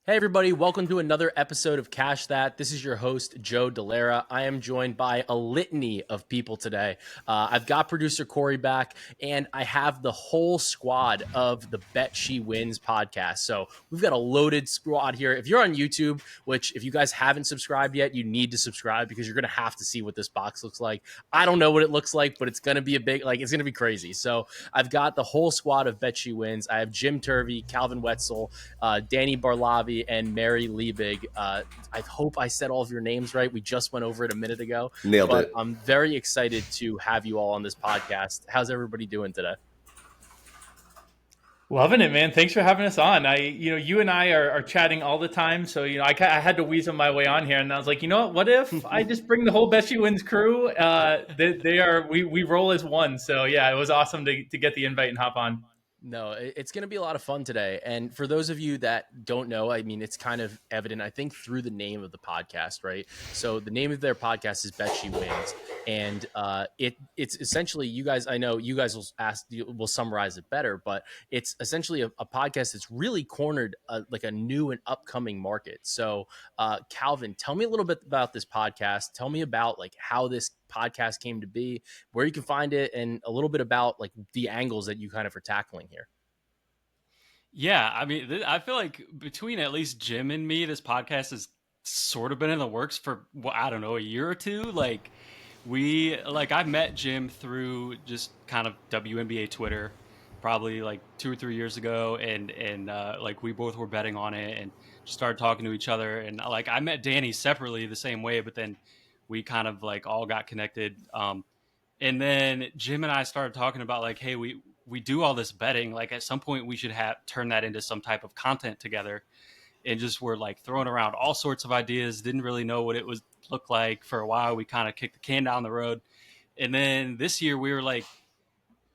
Hey everybody, welcome to another episode of Cash That. This is your host, Joe Delara. I am joined by a litany of people today. I've got producer Cory back, and I have the whole squad of the Bet She Wins podcast. So we've got a loaded squad here. If you're on YouTube, which if you guys haven't subscribed yet, you need to subscribe because you're going to have to see what this box looks like. I don't know what it looks like, but it's going to be it's going to be crazy. So I've got the whole squad of Bet She Wins. I have Jim Turvy, Calvin Wetzel, Dani Bar-Lavi, and Mary Liebig. I hope I said all of your names right. We just went over it a minute ago. Nailed it. I'm very excited to have you all on this podcast. How's everybody doing today? Loving it, man. Thanks for having us on. You and I are chatting all the time. So, I had to weasel my way on here, and I was like, you know what if I just bring the whole Bet She Wins crew? We roll as one. So yeah, it was awesome to get the invite and hop on. No, it's going to be a lot of fun today. And for those of you that don't know, I mean, it's kind of evident, I think, through the name of the podcast, right? So the name of their podcast is Bet She Wins. And it's essentially, you guys, I know you guys will summarize it better, but it's essentially a podcast that's really cornered like a new and upcoming market. So Calvin, tell me a little bit about this podcast. Tell me about like how this podcast came to be, where you can find it, and a little bit about like the angles that you kind of are tackling here. Yeah, I mean, I feel like between at least Jim and me, this podcast has sort of been in the works for, well, I don't know, a year or two. I met Jim through just kind of WNBA Twitter, probably like 2 or 3 years ago, and we both were betting on it and just started talking to each other. And like I met Dani separately the same way, but then we kind of like all got connected. And then Jim and I started talking about like, hey, we do all this betting. Like at some point we should turn that into some type of content together. And just were like throwing around all sorts of ideas. Didn't really know what it was look like for a while. We kind of kicked the can down the road. And then this year we were like,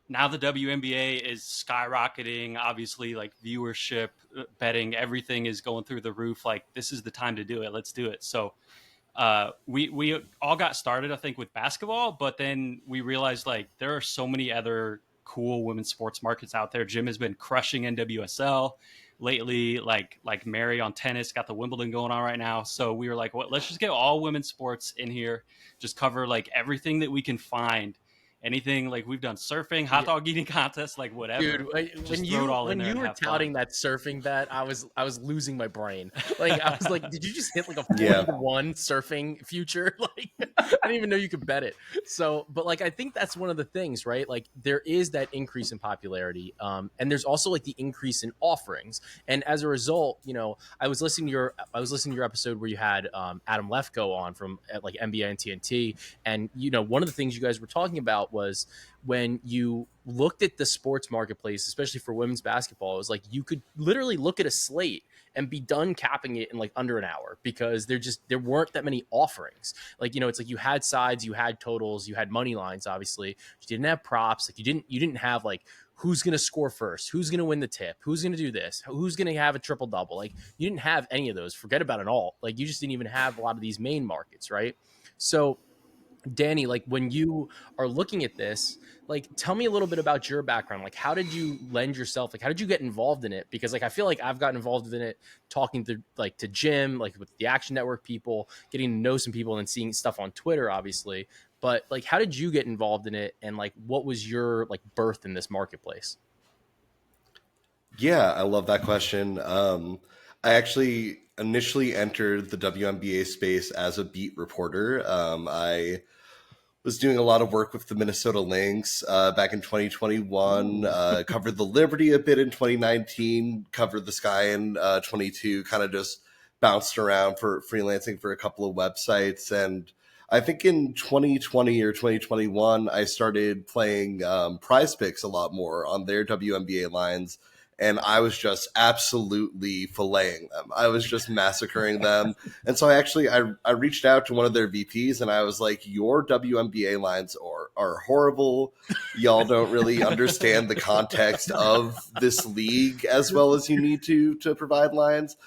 now the WNBA is skyrocketing. Obviously, like viewership, betting, everything is going through the roof. Like this is the time to do it. Let's do it. So we all got started, I think, with basketball, but then we realized like there are so many other cool women's sports markets out there. Jim has been crushing NWSL lately, like Mary on tennis, got the Wimbledon going on right now. So we were like, well, let's just get all women's sports in here, just cover like everything that we can find. Anything, like we've done surfing, hot dog eating contests, like whatever. Dude, when you were touting that surfing bet, I was losing my brain. Like I was like, did you just hit like a 4-1 surfing future? Like I didn't even know you could bet it. So, but like I think that's one of the things, right? Like there is that increase in popularity, and there's also like the increase in offerings. And as a result, I was listening to your episode where you had Adam Lefkoe on from like NBA and TNT, and one of the things you guys were talking about was when you looked at the sports marketplace, especially for women's basketball, it was like you could literally look at a slate and be done capping it in like under an hour because there weren't that many offerings. Like, it's like you had sides, you had totals, you had money lines, obviously. You didn't have props. Like you didn't have like who's going to score first, who's going to win the tip, who's going to do this, who's going to have a triple double. Like you didn't have any of those. Forget about it all. Like you just didn't even have a lot of these main markets, right? So Dani, like when you are looking at this, like tell me a little bit about your background. Like how did you lend yourself? Like how did you get involved in it? Because like I feel like I've gotten involved in it talking to Jim, like with the Action Network people, getting to know some people and seeing stuff on Twitter, obviously. But like how did you get involved in it, and like what was your like birth in this marketplace? Yeah, I love that question. I actually initially entered the WNBA space as a beat reporter. I was doing a lot of work with the Minnesota Lynx back in 2021, covered the Liberty a bit in 2019, covered the Sky in 22, kind of just bounced around for freelancing for a couple of websites. And I think in 2020 or 2021, I started playing Prize Picks a lot more on their WNBA lines. And I was just absolutely filleting them. I was just massacring them. And so I reached out to one of their VPs and I was like, your WNBA lines are horrible. Y'all don't really understand the context of this league as well as you need to provide lines.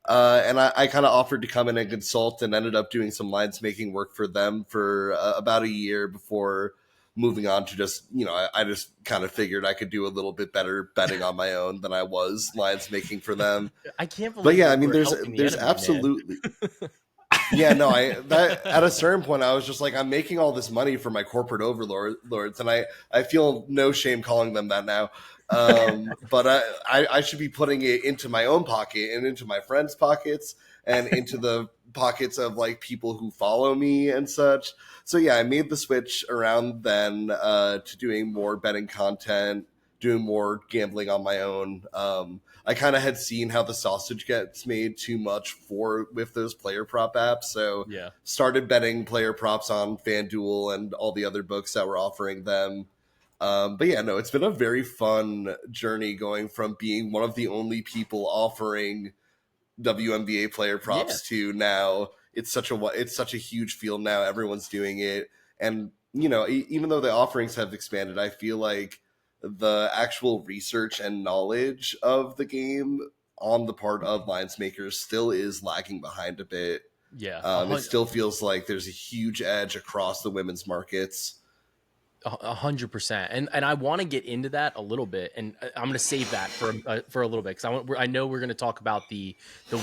And I kind of offered to come in and consult and ended up doing some lines making work for them for about a year before moving on to just, I just kind of figured I could do a little bit better betting on my own than I was lines making for them. I can't believe. But yeah, I mean, there's absolutely. Yeah, no, at a certain point, I was just like, I'm making all this money for my corporate overlords, and I feel no shame calling them that now. But I should be putting it into my own pocket and into my friends' pockets and into the pockets of like people who follow me and such. So yeah, I made the switch around then to doing more betting content, doing more gambling on my own. I kind of had seen how the sausage gets made too much with those player prop apps. So yeah, started betting player props on FanDuel and all the other books that were offering them. But yeah, no, it's been a very fun journey going from being one of the only people offering WNBA player props to now it's such a huge field now. Everyone's doing it. And, even though the offerings have expanded, I feel like the actual research and knowledge of the game on the part of lines makers still is lagging behind a bit. Yeah. It still feels like there's a huge edge across the women's markets. 100%. And I want to get into that a little bit, and I'm going to save that for a little bit, because I know we're going to talk about the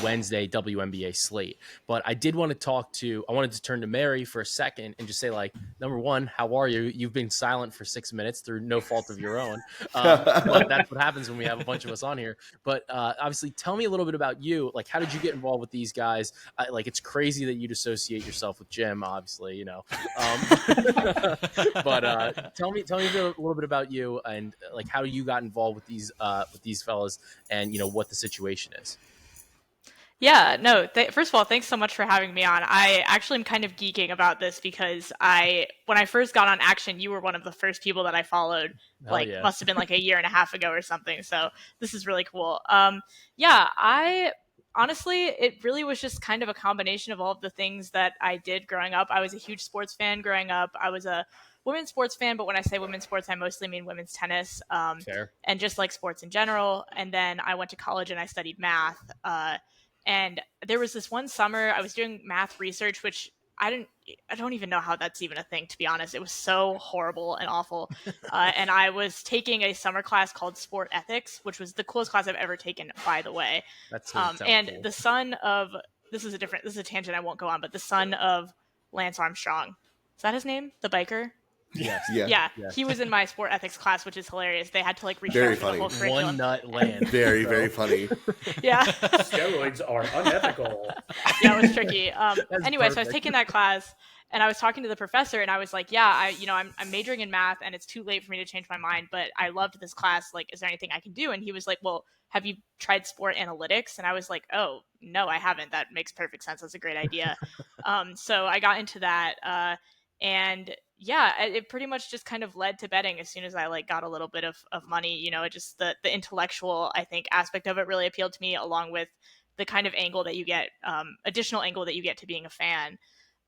Wednesday WNBA slate, but I wanted to turn to Mary for a second and just say, like, number one, how are you? You've been silent for 6 minutes through no fault of your own. But that's what happens when we have a bunch of us on here. But obviously, tell me a little bit about you. Like, how did you get involved with these guys? It's crazy that you'd associate yourself with Jim, obviously, but tell me a little bit about you and like how you got involved with these fellas and what the situation is. Yeah, no, first of all, thanks so much for having me on. I actually am kind of geeking about this because when I first got on Action, you were one of the first people that I followed, must have been like a year and a half ago or something. So this is really cool. Honestly, it really was just kind of a combination of all of the things that I did growing up. I was a huge sports fan growing up. I was a women's sports fan, but when I say women's sports, I mostly mean women's tennis, and just like sports in general. And then I went to college and I studied math. And there was this one summer I was doing math research, which I don't even know how that's even a thing, to be honest. It was so horrible and awful. And I was taking a summer class called Sport Ethics, which was the coolest class I've ever taken, by the way. That's and cool. The son of, this is a tangent I won't go on, but the son of Lance Armstrong. Is that his name? The biker? Yes. Yeah. He was in my sport ethics class, which is hilarious. They had to restructure the whole curriculum. One nut land. Very, very funny. Yeah. Steroids are unethical. Yeah, it was tricky. Anyway, so I was taking that class and I was talking to the professor and I was like, yeah, I'm majoring in math and it's too late for me to change my mind, but I loved this class. Like, is there anything I can do? And he was like, well, have you tried sport analytics? And I was like, oh, no, I haven't. That makes perfect sense. That's a great idea. So I got into that. And yeah, it pretty much just kind of led to betting as soon as I got a little bit of money. Just the intellectual, I think, aspect of it really appealed to me, along with the kind of angle that you get, additional angle that you get to being a fan.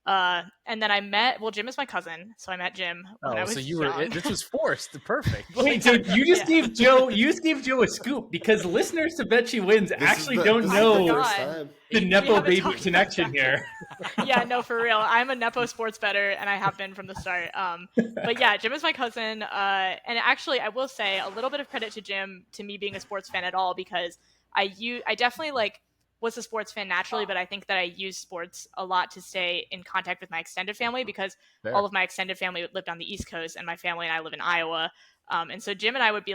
And then I met, Jim is my cousin, so I met Jim when I was young. This was forced. Perfect. Wait, dude, you just gave Joe a scoop, because listeners to Bet She Wins don't know the Nepo baby connection here. Yeah, no, for real. I'm a Nepo sports bettor, and I have been from the start. But yeah, Jim is my cousin. And actually, I will say a little bit of credit to Jim, to me being a sports fan at all, because I definitely was a sports fan naturally, but I think that I used sports a lot to stay in contact with my extended family, because all of my extended family lived on the East Coast and my family and I live in Iowa. And so Jim and I would be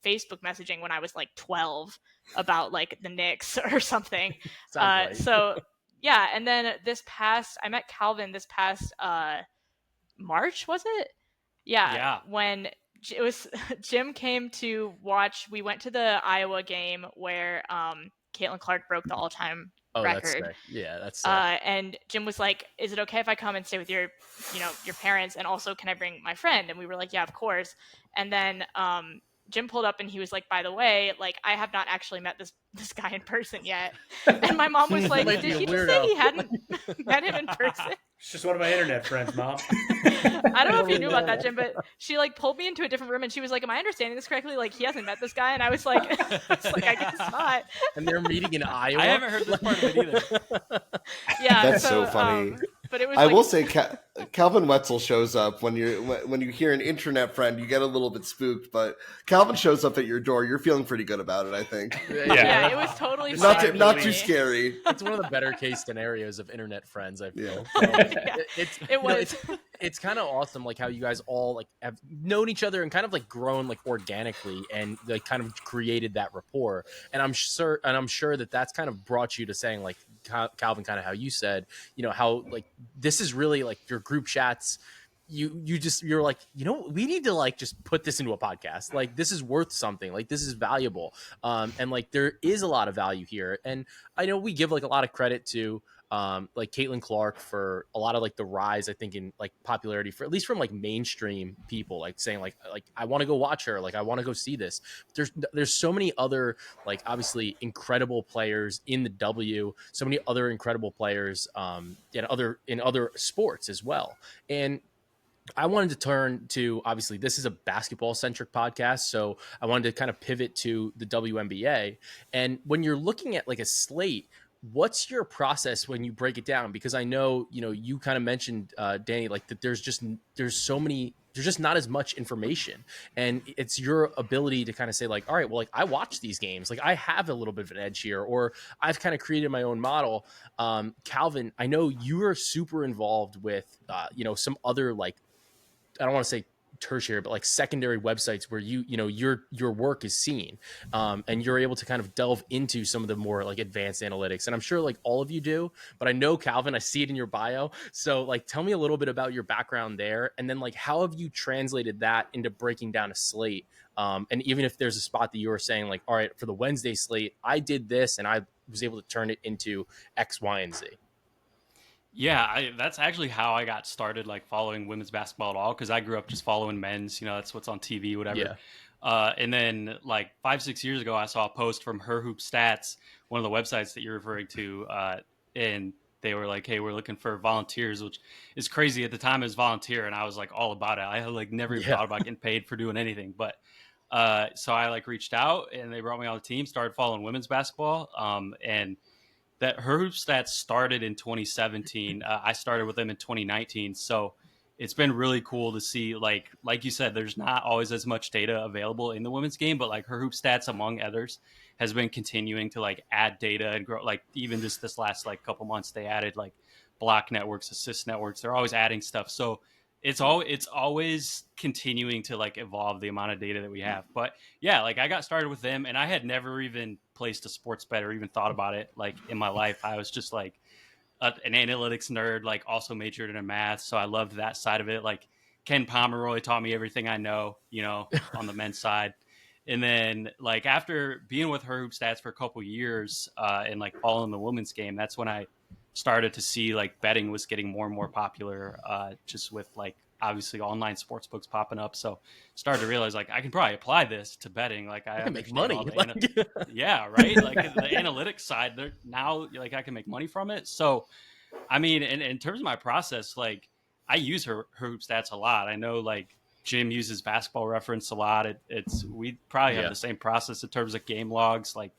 Facebook messaging when I was 12 about the Knicks or something. So yeah. And then I met Calvin this past March, was it? Yeah. When it was Jim came to watch, we went to the Iowa game where Caitlin Clark broke the all-time record. That's sick. Yeah, that's sick. And Jim was like, is it okay if I come and stay with your parents? And also, can I bring my friend? And we were like, yeah, of course. And then Jim pulled up and he was like, by the way, I have not actually met this guy in person yet. And my mom was like, did he just say he hadn't met him in person? It's just one of my internet friends, Mom. I don't know if you knew about that, Jim, but she pulled me into a different room and she was like, am I understanding this correctly? He hasn't met this guy? And I was like, I guess not. And they're meeting in Iowa? I haven't heard this part of it either. Yeah. That's so funny. But it was I will say Calvin Wetzel shows up when you hear an internet friend, you get a little bit spooked, but Calvin shows up at your door. You're feeling pretty good about it, I think. Yeah, it was totally fine. Not too scary. It's one of the better case scenarios of internet friends, I feel. Yeah. It was. It's kind of awesome, like how you guys all like have known each other and kind of like grown like organically and like kind of created that rapport. And I'm sure that that's kind of brought you to saying, like Calvin, kind of how you said, how like this is really like your group chats. You're like, we need to like just put this into a podcast. Like this is worth something. Like this is valuable. And like there is a lot of value here. And I know we give like a lot of credit to like Caitlin Clark for a lot of like the rise, I think, in like popularity for at least from like mainstream people, like saying like I want to go watch her, like I want to go see this. There's so many other like obviously incredible players in the W, so many other incredible players in other sports as well. And I wanted to turn to, obviously this is a basketball centric podcast, so I wanted to kind of pivot to the WNBA. And when you're looking at like a slate, what's your process when you break it down? Because I know, you kind of mentioned, Dani, like that there's just not as much information, and it's your ability to kind of say like, all right, well, like I watch these games, like I have a little bit of an edge here, or I've kind of created my own model. Calvin, I know you are super involved with, some other, like, I don't want to say tertiary, but like secondary websites where your work is seen, and you're able to kind of delve into some of the more like advanced analytics. And I'm sure like all of you do, but I know Calvin, I see it in your bio. So like, tell me a little bit about your background there. And then like, how have you translated that into breaking down a slate? And even if there's a spot that you were saying like, all right, for the Wednesday slate, I did this and I was able to turn it into X, Y, and Z. Yeah, that's actually how I got started, like following women's basketball at all, because I grew up just following men's. That's what's on TV, whatever. Yeah. And then like 5-6 years ago, I saw a post from Her Hoop Stats, one of the websites that you're referring to, and they were like, "Hey, we're looking for volunteers," which is crazy at the time. It was volunteer, and I was like all about it. I had like never even thought about getting paid for doing anything, but so I like reached out, and they brought me on the team, started following women's basketball, and that Her Hoop Stats started in 2017. I started with them in 2019. So it's been really cool to see, like you said, there's not always as much data available in the women's game, but like Her Hoop Stats, among others, has been continuing to like add data and grow. Like even just this last like couple months, they added like block networks, assist networks. They're always adding stuff. So it's always continuing to like evolve the amount of data that we have. But yeah, like I got started with them, and I had never even placed a sports bet or even thought about it like in my life. I was just like an analytics nerd, like also majored in math, so I loved that side of it. Like Ken Pomeroy taught me everything I know, on the men's side. And then like after being with Her Hoop Stats for a couple years and like following the women's game, that's when I started to see like betting was getting more and more popular, just with like obviously online sports books popping up. So started to realize like I can probably apply this to be like I can make money. Yeah, right. Like the analytics side, now like I can make money from it. So I mean, in terms of my process, like I use Her Hoop Stats a lot. I know like Jim uses Basketball Reference a lot. We probably have the same process in terms of game logs, like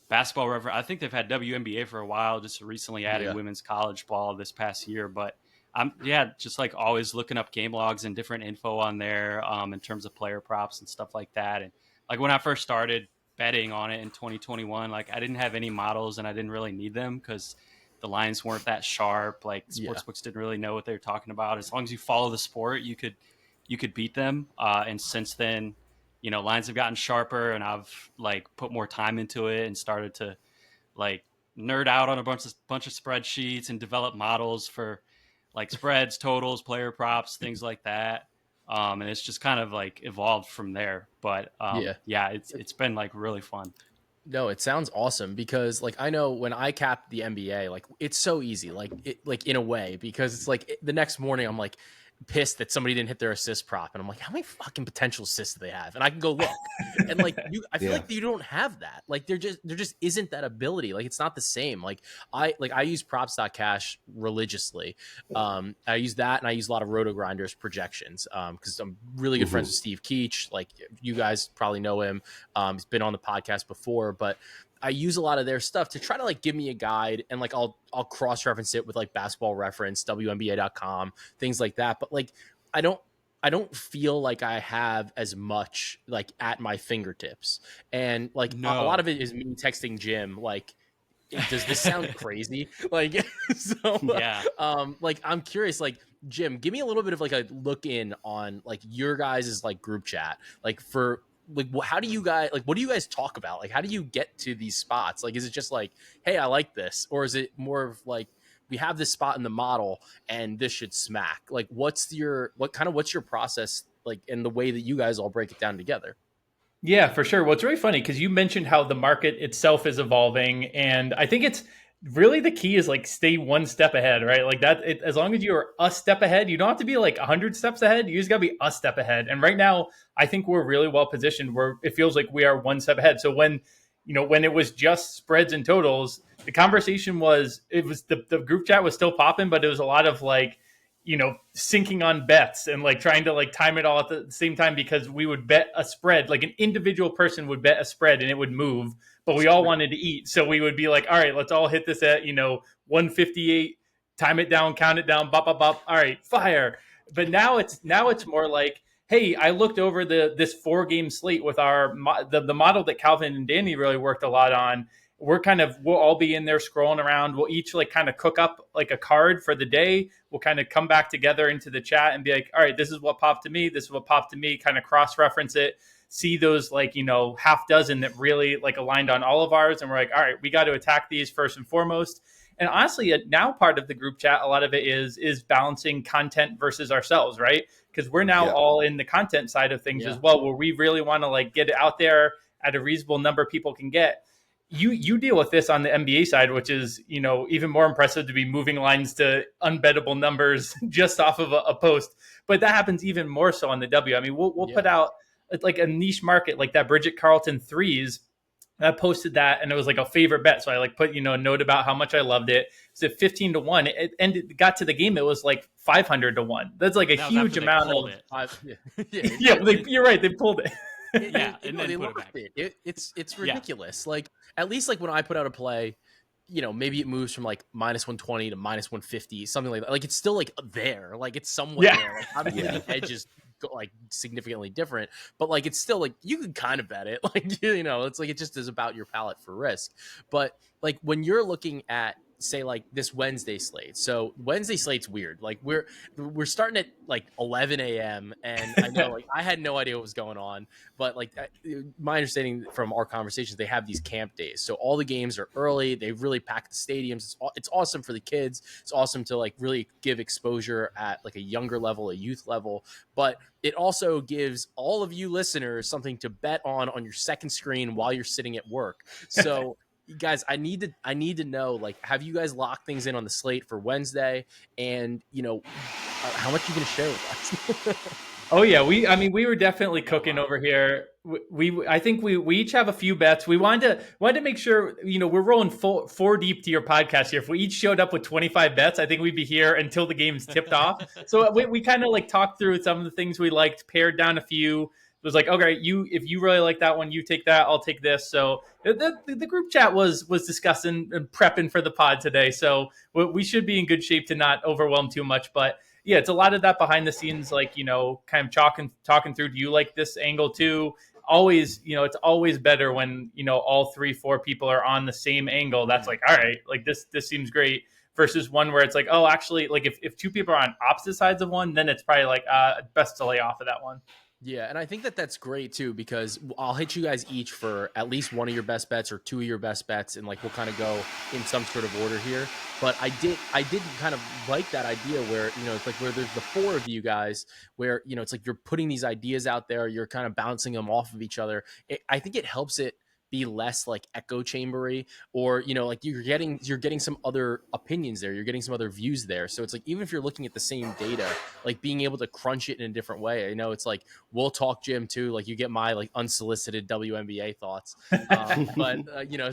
Basketball Reference. I think they've had WNBA for a while, just recently added women's college ball this past year. But I'm just like always looking up game logs and different info on there in terms of player props and stuff like that. And like when I first started betting on it in 2021, like I didn't have any models and I didn't really need them because the lines weren't that sharp. Like sportsbooks didn't really know what they were talking about. As long as you follow the sport, you could beat them. And since then, lines have gotten sharper, and I've like put more time into it and started to like nerd out on a bunch of spreadsheets and develop models for like spreads, totals, player props, things like that. And it's just kind of like evolved from there. But it's been like really fun. No, it sounds awesome because like I know when I cap the NBA, like it's so easy, like in a way, because it's like the next morning I'm like pissed that somebody didn't hit their assist prop, and I'm like, how many fucking potential assists do they have? And I can go look, and like I feel like you don't have that. Like there just isn't that ability. Like it's not the same. Like I use props.cash religiously. I use that, and I use a lot of Roto Grinders projections because I'm really good friends with Steve Keach. Like you guys probably know him. He's been on the podcast before, but I use a lot of their stuff to try to like give me a guide, and like I'll cross-reference it with like Basketball Reference, WNBA.com, things like that. But like I don't feel like I have as much like at my fingertips. And like a lot of it is me texting Jim like, does this sound crazy? Like, so yeah. Like I'm curious, like Jim, give me a little bit of like a look in on like your guys' like group chat, like for like how do you guys like, what do you guys talk about? Like, how do you get to these spots? Like, is it just like, hey, I like this, or is it more of like, we have this spot in the model and this should smack? Like, what's your process like, in the way that you guys all break it down together? Yeah, for sure. Well, it's really funny because you mentioned how the market itself is evolving, and I think it's really the key is like stay one step ahead, right? Like that, as long as you're a step ahead, you don't have to be like 100 steps ahead. You just got to be a step ahead. And right now, I think we're really well positioned where it feels like we are one step ahead. So when it was just spreads and totals, the conversation was the group chat was still popping, but it was a lot of like, syncing on bets and like trying to like time it all at the same time, because we would bet a spread, like an individual person would bet a spread and it would move, but we all wanted to eat. So we would be like, all right, let's all hit this at, 158, time it down, count it down, bop, bop, bop. All right, fire. But now it's more like, hey, I looked over this 4-game slate with the model that Calvin and Dani really worked a lot on. We'll all be in there scrolling around. We'll each like kind of cook up like a card for the day. We'll kind of come back together into the chat and be like, all right, this is what popped to me. This is what popped to me, kind of cross-reference it, see those like, half dozen that really like aligned on all of ours. And we're like, all right, we got to attack these first and foremost. And honestly, now part of the group chat, a lot of it is balancing content versus ourselves, right? Because we're now all in the content side of things as well, where we really want to like get it out there at a reasonable number people can get. You deal with this on the NBA side, which is, even more impressive to be moving lines to unbettable numbers just off of a post. But that happens even more so on the W. I mean, we'll put out like a niche market, like that Bridget Carlton threes. I posted that and it was like a favorite bet. So I like put, a note about how much I loved it. It's at 15-1. It got to the game. It was like 500-1. That's like a huge amount of. You're right. They pulled it. And then they put it back. It's ridiculous. Yeah. Like, at least like when I put out a play, maybe it moves from like -120 to -150, something like that. Like, it's still like there, like it's somewhere there. Like, obviously the edges go like significantly different, but like it's still like you can kind of bet it. Like, it's like it just is about your palate for risk. But like when you're looking at, say, like this Wednesday slate. So Wednesday slate's weird. Like we're starting at like 11 a.m. and I know like I had no idea what was going on, but like my understanding from our conversations, they have these camp days. So all the games are early. They really pack the stadiums. It's awesome for the kids. It's awesome to like really give exposure at like a younger level, a youth level, but it also gives all of you listeners something to bet on your second screen while you're sitting at work. So guys, I need to know, like, have you guys locked things in on the slate for Wednesday? And how much are you going to share with us? Oh yeah, we were definitely cooking over here. I think we each have a few bets. We wanted to make sure, we're rolling four deep to your podcast here. If we each showed up with 25 bets, I think we'd be here until the game's tipped off. So we kind of like talked through some of the things we liked, pared down a few. It was like, okay, if you really like that one, you take that, I'll take this. So the group chat was discussing and prepping for the pod today. So we should be in good shape to not overwhelm too much. But yeah, it's a lot of that behind the scenes, like, kind of talking through. Do you like this angle too? Always, it's always better when, all 3-4 people are on the same angle. That's like, all right, like this seems great. Versus one where it's like, oh, actually, like if 2 people are on opposite sides of one, then it's probably like best to lay off of that one. Yeah, and I think that's great too, because I'll hit you guys each for at least one of your best bets or 2 of your best bets, and like we'll kind of go in some sort of order here. But I did kind of like that idea where, it's like where there's the 4 of you guys where, it's like you're putting these ideas out there, you're kind of bouncing them off of each other. I think it helps it be less like echo chambery, or like you're getting some other opinions there, you're getting some other views there. So it's like, even if you're looking at the same data, like being able to crunch it in a different way. It's like we'll talk Jim too, like you get my like unsolicited WNBA thoughts, but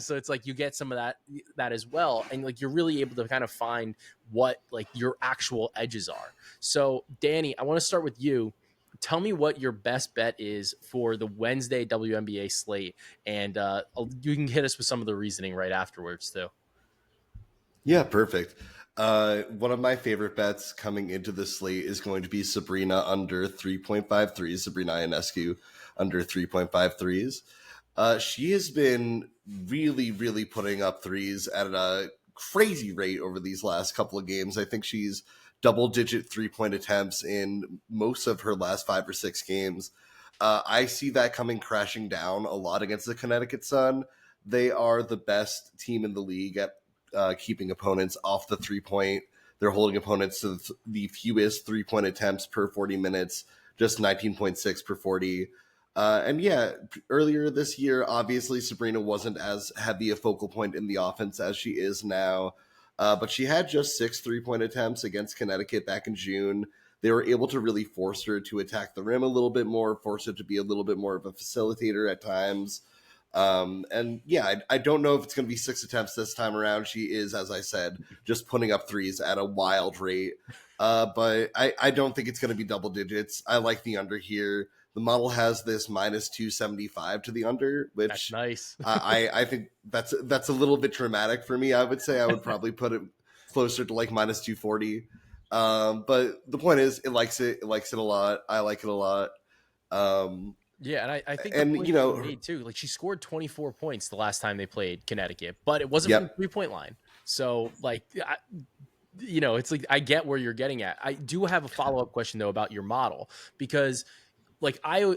so it's like you get some of that as well, and like you're really able to kind of find what like your actual edges are. So Dani, I want to start with you. tell me what your best bet is for the Wednesday WNBA slate, and you can hit us with some of the reasoning right afterwards too. Yeah, perfect. One of my favorite bets coming into the slate is going to be Sabrina under 3.5 threes, Sabrina Ionescu under 3.5 threes. She has been really, really putting up threes at a crazy rate over these last couple of games. I think she's double-digit three-point attempts in most of her last 5 or 6 games. I see that coming crashing down a lot against the Connecticut Sun. They are the best team in the league at keeping opponents off the 3-point. They're holding opponents to the fewest 3-point attempts per 40 minutes, just 19.6 per 40. And yeah, earlier this year, obviously Sabrina wasn't as heavy a focal point in the offense as she is now. But she had just 6 3-point attempts against Connecticut back in June. They were able to really force her to attack the rim a little bit more, force her to be a little bit more of a facilitator at times. And yeah, I don't know if it's going to be 6 attempts this time around. She is, as I said, just putting up threes at a wild rate. But I don't think it's going to be double digits. I like the under here. The model has this minus 275 to the under, which that's nice. I think that's a little bit dramatic for me. I would say I would probably put it closer to like minus 240. But the point is, it likes it. It likes it a lot. I like it a lot. Yeah, and I think the point you made too, like she scored 24 points the last time they played Connecticut, but it wasn't from the 3-point line. So like, it's like I get where you're getting at. I do have a follow-up question though about your model, because I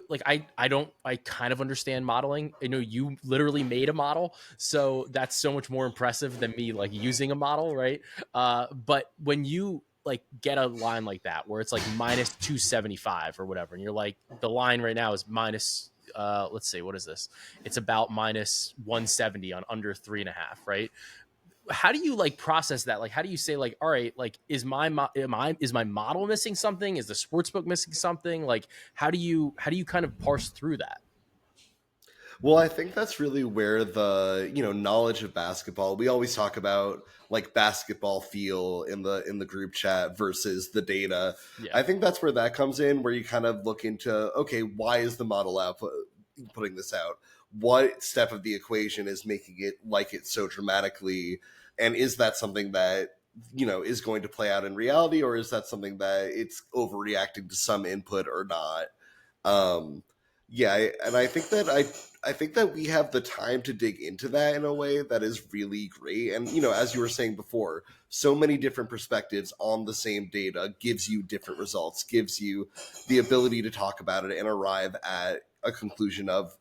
kind of understand modeling. I know you literally made a model, so that's so much more impressive than me like using a model, right? But when you like get a line like that where it's like minus 275 or whatever, and you're like, the line right now is minus let's see, what is this? It's about minus 170 on under 3.5, right? How do you like process that? Like, how do you say like, all right, like, is my model missing something? Is the sportsbook missing something? Like, how do you kind of parse through that? Well, I think that's really where the, knowledge of basketball, we always talk about like basketball feel in the group chat versus the data. Yeah. I think that's where that comes in, where you kind of look into, okay, why is the model output putting this out? What step of the equation is making it like it so dramatically? And is that something that, is going to play out in reality, or is that something that it's overreacting to some input or not? And I think that we have the time to dig into that in a way that is really great. And, as you were saying before, so many different perspectives on the same data gives you different results, gives you the ability to talk about it and arrive at a conclusion of,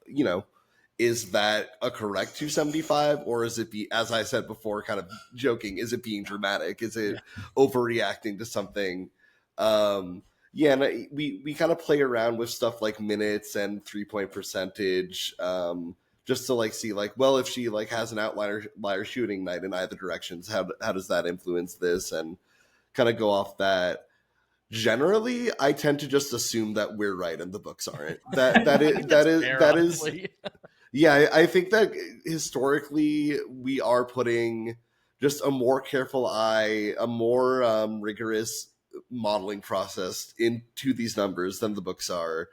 is that a correct 275, or is it, as I said before, kind of joking, is it being dramatic? Is it overreacting to something? And we kind of play around with stuff like minutes and 3-point percentage, just to like see like, well, if she like has an outlier shooting night in either directions, how does that influence this, and kind of go off that. Generally, I tend to just assume that we're right and the books aren't. That is. Yeah, I think that historically we are putting just a more careful eye, a more rigorous modeling process into these numbers than the books are.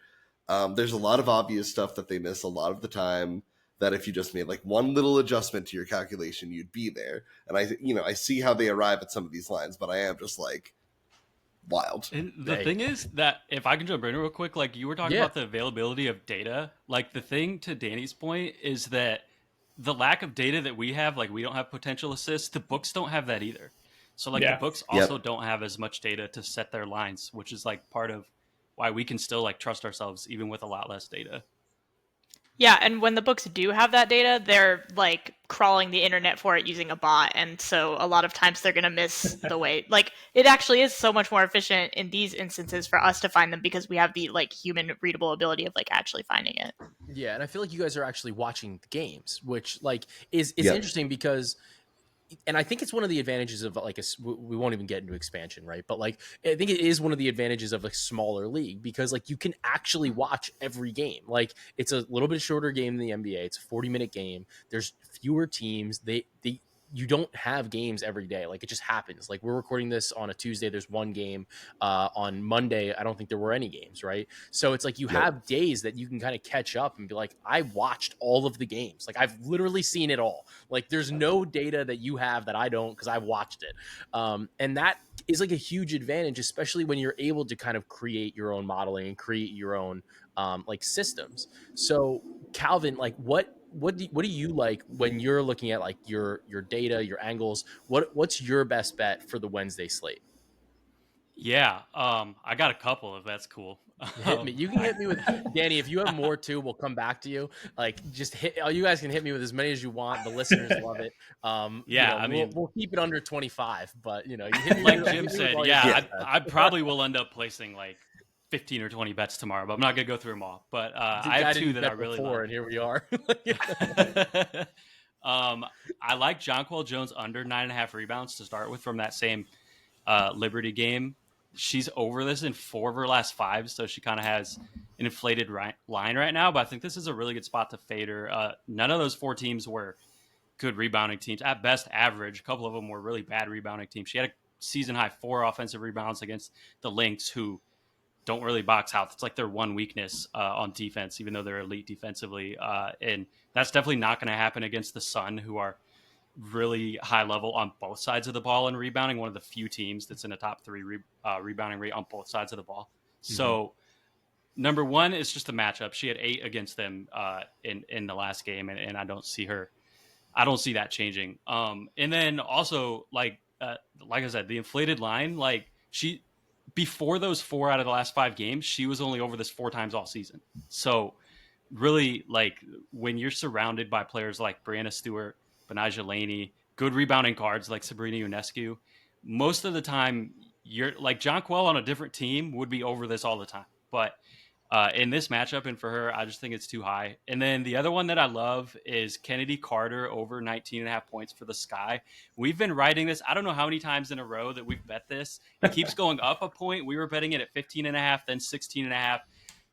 There's a lot of obvious stuff that they miss a lot of the time, that if you just made like one little adjustment to your calculation, you'd be there. And I see how they arrive at some of these lines, but I am just like, wild. And the thing is that, if I can jump in real quick, like you were talking about the availability of data, like the thing to Dani's point is that the lack of data that we have, like we don't have potential assists, the books don't have that either. So like the books also don't have as much data to set their lines, which is like part of why we can still like trust ourselves even with a lot less data. Yeah, and when the books do have that data, they're like crawling the internet for it using a bot, and so a lot of times they're going to miss the way. Like, it actually is so much more efficient in these instances for us to find them, because we have the like human readable ability of like actually finding it. Yeah, and I feel like you guys are actually watching the games, which like is interesting, because and I think it's one of the advantages of like we won't even get into expansion, right? But like, I think it is one of the advantages of a smaller league, because like you can actually watch every game. Like, it's a little bit shorter game than the NBA. It's a 40-minute game. There's fewer teams. you don't have games every day. Like, it just happens. Like, we're recording this on a Tuesday. There's one game. On Monday, I don't think there were any games, right? So it's like you have days that you can kind of catch up and be like, I watched all of the games. Like, I've literally seen it all. Like, there's no data that you have that I don't, because I watched it. And that is like a huge advantage, especially when you're able to kind of create your own modeling and create your own like systems. So Calvin, like what do you like when you're looking at like your data, your angles? What's your best bet for the Wednesday slate? Yeah, I got a couple if that's cool. Hit me. You can hit me with Dani. If you have more too, we'll come back to you. Like, just hit. You guys can hit me with as many as you want. The listeners love it. I mean, we'll keep it under 25. But you hit me like Jim said, I probably will end up placing like 15 or 20 bets tomorrow, but I'm not gonna go through them all. But I have two that I really love. And here we are. I like Jonquel Jones under 9.5 rebounds to start with from that same Liberty game. She's over this in 4 of her last 5, so she kind of has an inflated line right now, but I think this is a really good spot to fade her. None of those 4 teams were good rebounding teams. At best, average. A couple of them were really bad rebounding teams. She had a season-high 4 offensive rebounds against the Lynx, who don't really box out. It's like their one weakness on defense, even though they're elite defensively. And that's definitely not going to happen against the Sun, who are really high level on both sides of the ball and rebounding, one of the few teams that's in a top 3 rebounding rate on both sides of the ball. Mm-hmm. So number one is just the matchup. She had 8 against them in the last game, and I don't see that changing. And then also like I said, the inflated line, like before those 4 out of the last 5 games, she was only over this 4 times all season. So really, like, when you're surrounded by players like Brianna Stewart, Benaja Laney, good rebounding guards like Sabrina Ionescu, most of the time you're like Jonquel on a different team would be over this all the time. But in this matchup and for her, I just think it's too high. And then the other one that I love is Kennedy Carter over 19.5 points for the Sky. We've been writing this. I don't know how many times in a row that we've bet this. It keeps going up a point. We were betting it at 15.5, then 16.5,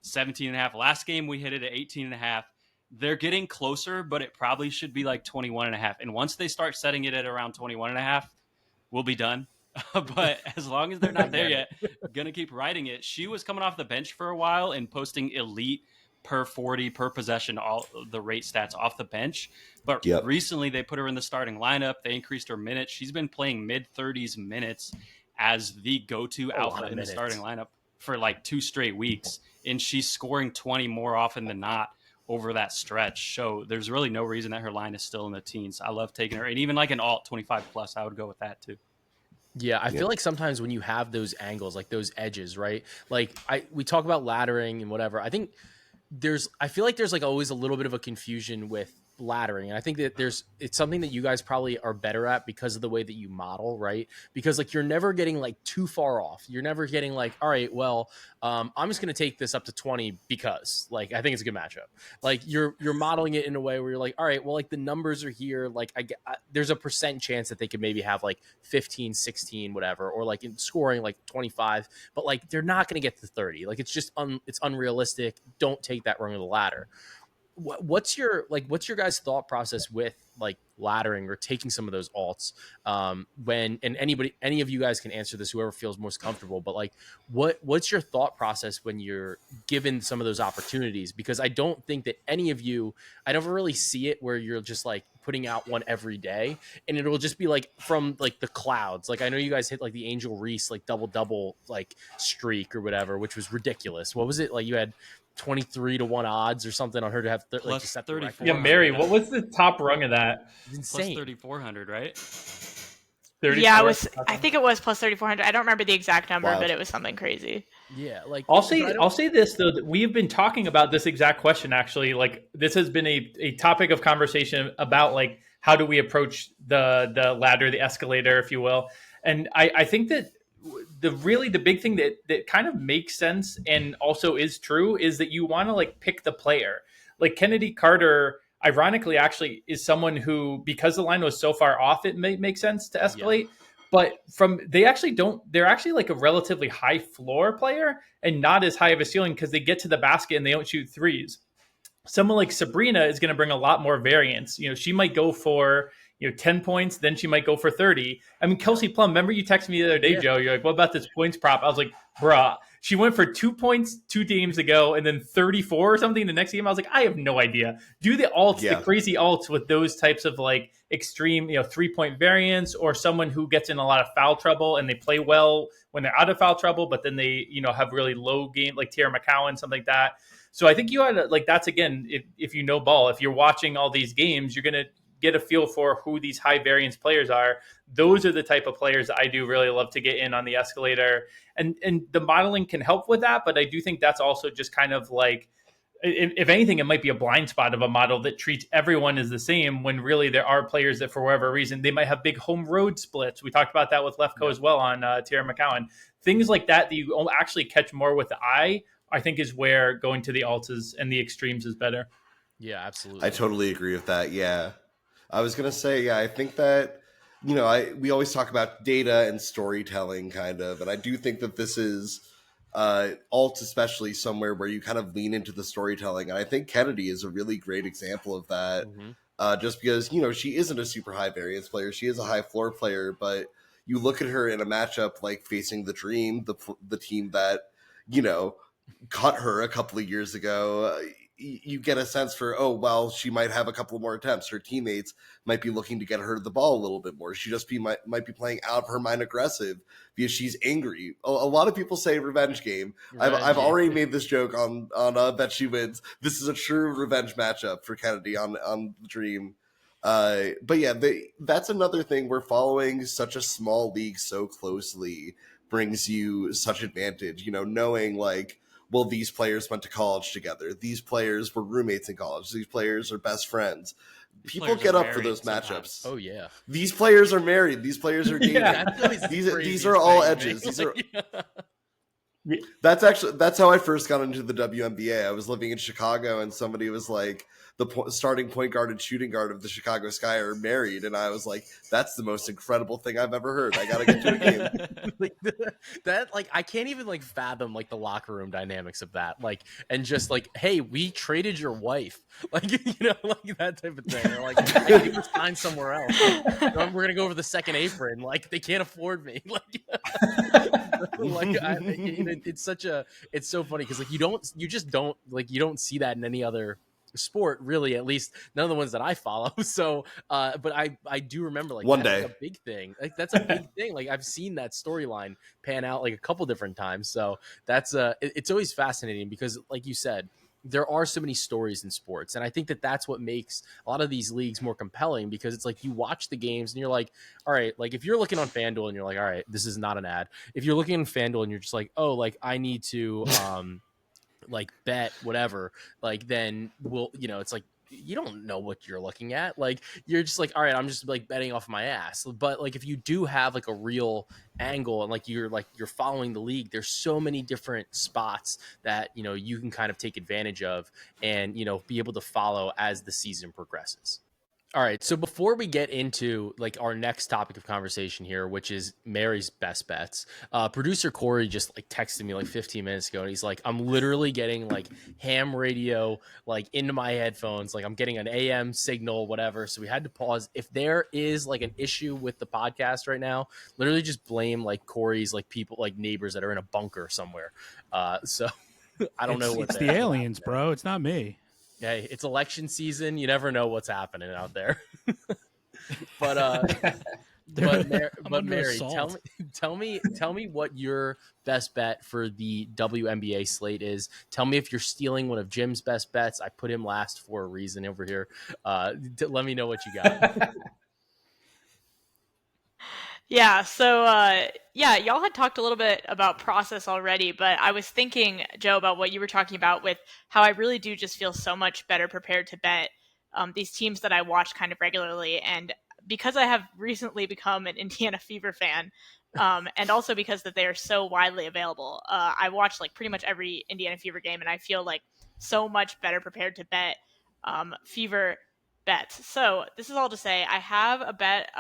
17.5. Last game we hit it at 18.5. They're getting closer, but it probably should be like 21.5. And once they start setting it at around 21.5, we'll be done. But as long as they're not there yet, I'm going to keep writing it. She was coming off the bench for a while and posting elite per 40, per possession, all the rate stats off the bench. But recently they put her in the starting lineup. They increased her minutes. She's been playing mid-30s minutes as the go-to alpha in the starting lineup for like 2 straight weeks. And she's scoring 20 more often than not over that stretch. So there's really no reason that her line is still in the teens. I love taking her. And even like an alt 25 plus, I would go with that too. Yeah, I feel like sometimes when you have those angles, like those edges, right? Like we talk about laddering and whatever. I feel like there's like always a little bit of a confusion with laddering. And I think that it's something that you guys probably are better at because of the way that you model, right? Because like you're never getting like too far off. You're never getting like, all right, well, I'm just going to take this up to 20 because like I think it's a good matchup. Like you're modeling it in a way where you're like, all right, well, like the numbers are here. Like there's a % chance that they could maybe have like 15, 16, whatever, or like in scoring like 25, but like they're not going to get to 30. Like it's just it's unrealistic. Don't take that rung of the ladder. What's your guys' thought process with like laddering or taking some of those alts any of you guys can answer this, whoever feels most comfortable, but like what's your thought process when you're given some of those opportunities? Because I don't think that any of you, I never really see it where you're just like putting out one every day and it'll just be like from like the clouds. Like I know you guys hit like the Angel Reese like double like streak or whatever, which was ridiculous. What was it, like you had 23-1 odds or something on her to have like 34. Yeah, Mary, what was the top rung of that? It's insane. Plus 3,400, right? 34? Yeah, I think it was plus 3,400. I don't remember the exact number, but it was something crazy. Yeah, like I'll say this though, that we have been talking about this exact question actually. Like this has been a topic of conversation about like how do we approach the ladder, the escalator, if you will. And I think that the big thing that kind of makes sense and also is true is that you want to like pick the player. Like Kennedy Carter, ironically, actually is someone who, because the line was so far off, it may make sense to escalate. Yeah. But they're actually like a relatively high floor player and not as high of a ceiling because they get to the basket and they don't shoot threes. Someone like Sabrina is going to bring a lot more variance. You know, she might go for, 10 points, then she might go for 30. I mean, Kelsey Plum, remember you texted me the other day, Joe, you're like, what about this points prop? I was like, bruh, she went for 2 points 2 games ago and then 34 or something the next game. I was like, I have no idea. Do the alts, the crazy alts with those types of like extreme, 3-point variance, or someone who gets in a lot of foul trouble and they play well when they're out of foul trouble, but then they, have really low game, like Tierra McCowan, something like that. So I think you had like, that's again, if you know ball, if you're watching all these games, you're going to get a feel for who these high variance players are. Those are the type of players that I do really love to get in on the escalator. And the modeling can help with that, but I do think that's also just kind of like, if anything, it might be a blind spot of a model that treats everyone as the same, when really there are players that for whatever reason, they might have big home road splits. We talked about that with Lefko as well on Tierra McCowan. Things like that you actually catch more with the eye, I think is where going to the alts and the extremes is better. Yeah, absolutely. I totally agree with that. Yeah. I was going to say, I think that, we always talk about data and storytelling kind of, and I do think that this is alt, especially somewhere where you kind of lean into the storytelling. And I think Kennedy is a really great example of that, just because, she isn't a super high variance player. She is a high floor player, but you look at her in a matchup like facing the Dream, the team that, caught her a couple of years ago. You get a sense for, she might have a couple more attempts. Her teammates might be looking to get her the ball a little bit more. She just might be playing out of her mind aggressive because she's angry. A lot of people say revenge game. I've already made this joke on Bet She Wins. This is a true revenge matchup for Kennedy on the Dream. But yeah, that's another thing where following such a small league so closely brings you such advantage, knowing like, well, these players went to college together. These players were roommates in college. These players are best friends. People get up for those matchups. Oh yeah. These players are married. These players are dating. These are all edges. These are. That's how I first got into the WNBA. I was living in Chicago, and somebody was like, the starting point guard and shooting guard of the Chicago Sky are married, and I was like, that's the most incredible thing I've ever heard. I gotta get to a game. I can't even like fathom like the locker room dynamics of that, like, and just like, hey, we traded your wife, like, like that type of thing, or like, hey, you can sign somewhere else, like, we're gonna go over the second apron, like they can't afford me, like, it's so funny because like you don't see that in any other sport, really, at least none of the ones that I follow. So but I do remember like one day a big thing, like that's a big thing, like I've seen that storyline pan out like a couple different times. So that's it's always fascinating because like you said, there are so many stories in sports, and I think that that's what makes a lot of these leagues more compelling, because it's like you watch the games and you're like, all right, like if you're looking on FanDuel and you're like, all right, this is not an ad. If you're looking on FanDuel and you're just like, oh, like I need to like bet whatever, like then it's like you don't know what you're looking at, like you're just like, all right, I'm just like betting off my ass. But like if you do have like a real angle and like you're following the league, there's so many different spots that you can kind of take advantage of and be able to follow as the season progresses. All right, so before we get into like our next topic of conversation here, which is Mary's best bets, producer Cory just like texted me like 15 minutes ago, and he's like, I'm literally getting like ham radio like into my headphones, like I'm getting an AM signal, whatever. So we had to pause. If there is like an issue with the podcast right now, literally just blame like Cory's like people, like neighbors that are in a bunker somewhere. So I don't know what it's the aliens, bro. It's not me. Hey, it's election season. You never know what's happening out there. But Mary, tell me what your best bet for the WNBA slate is. Tell me if you're stealing one of Jim's best bets. I put him last for a reason over here. Let me know what you got. Yeah, so y'all had talked a little bit about process already, but I was thinking, Joe, about what you were talking about with how I really do just feel so much better prepared to bet these teams that I watch kind of regularly. And because I have recently become an Indiana Fever fan, and also because that they are so widely available, I watch like pretty much every Indiana Fever game, and I feel like so much better prepared to bet Fever bets. So this is all to say, I have a bet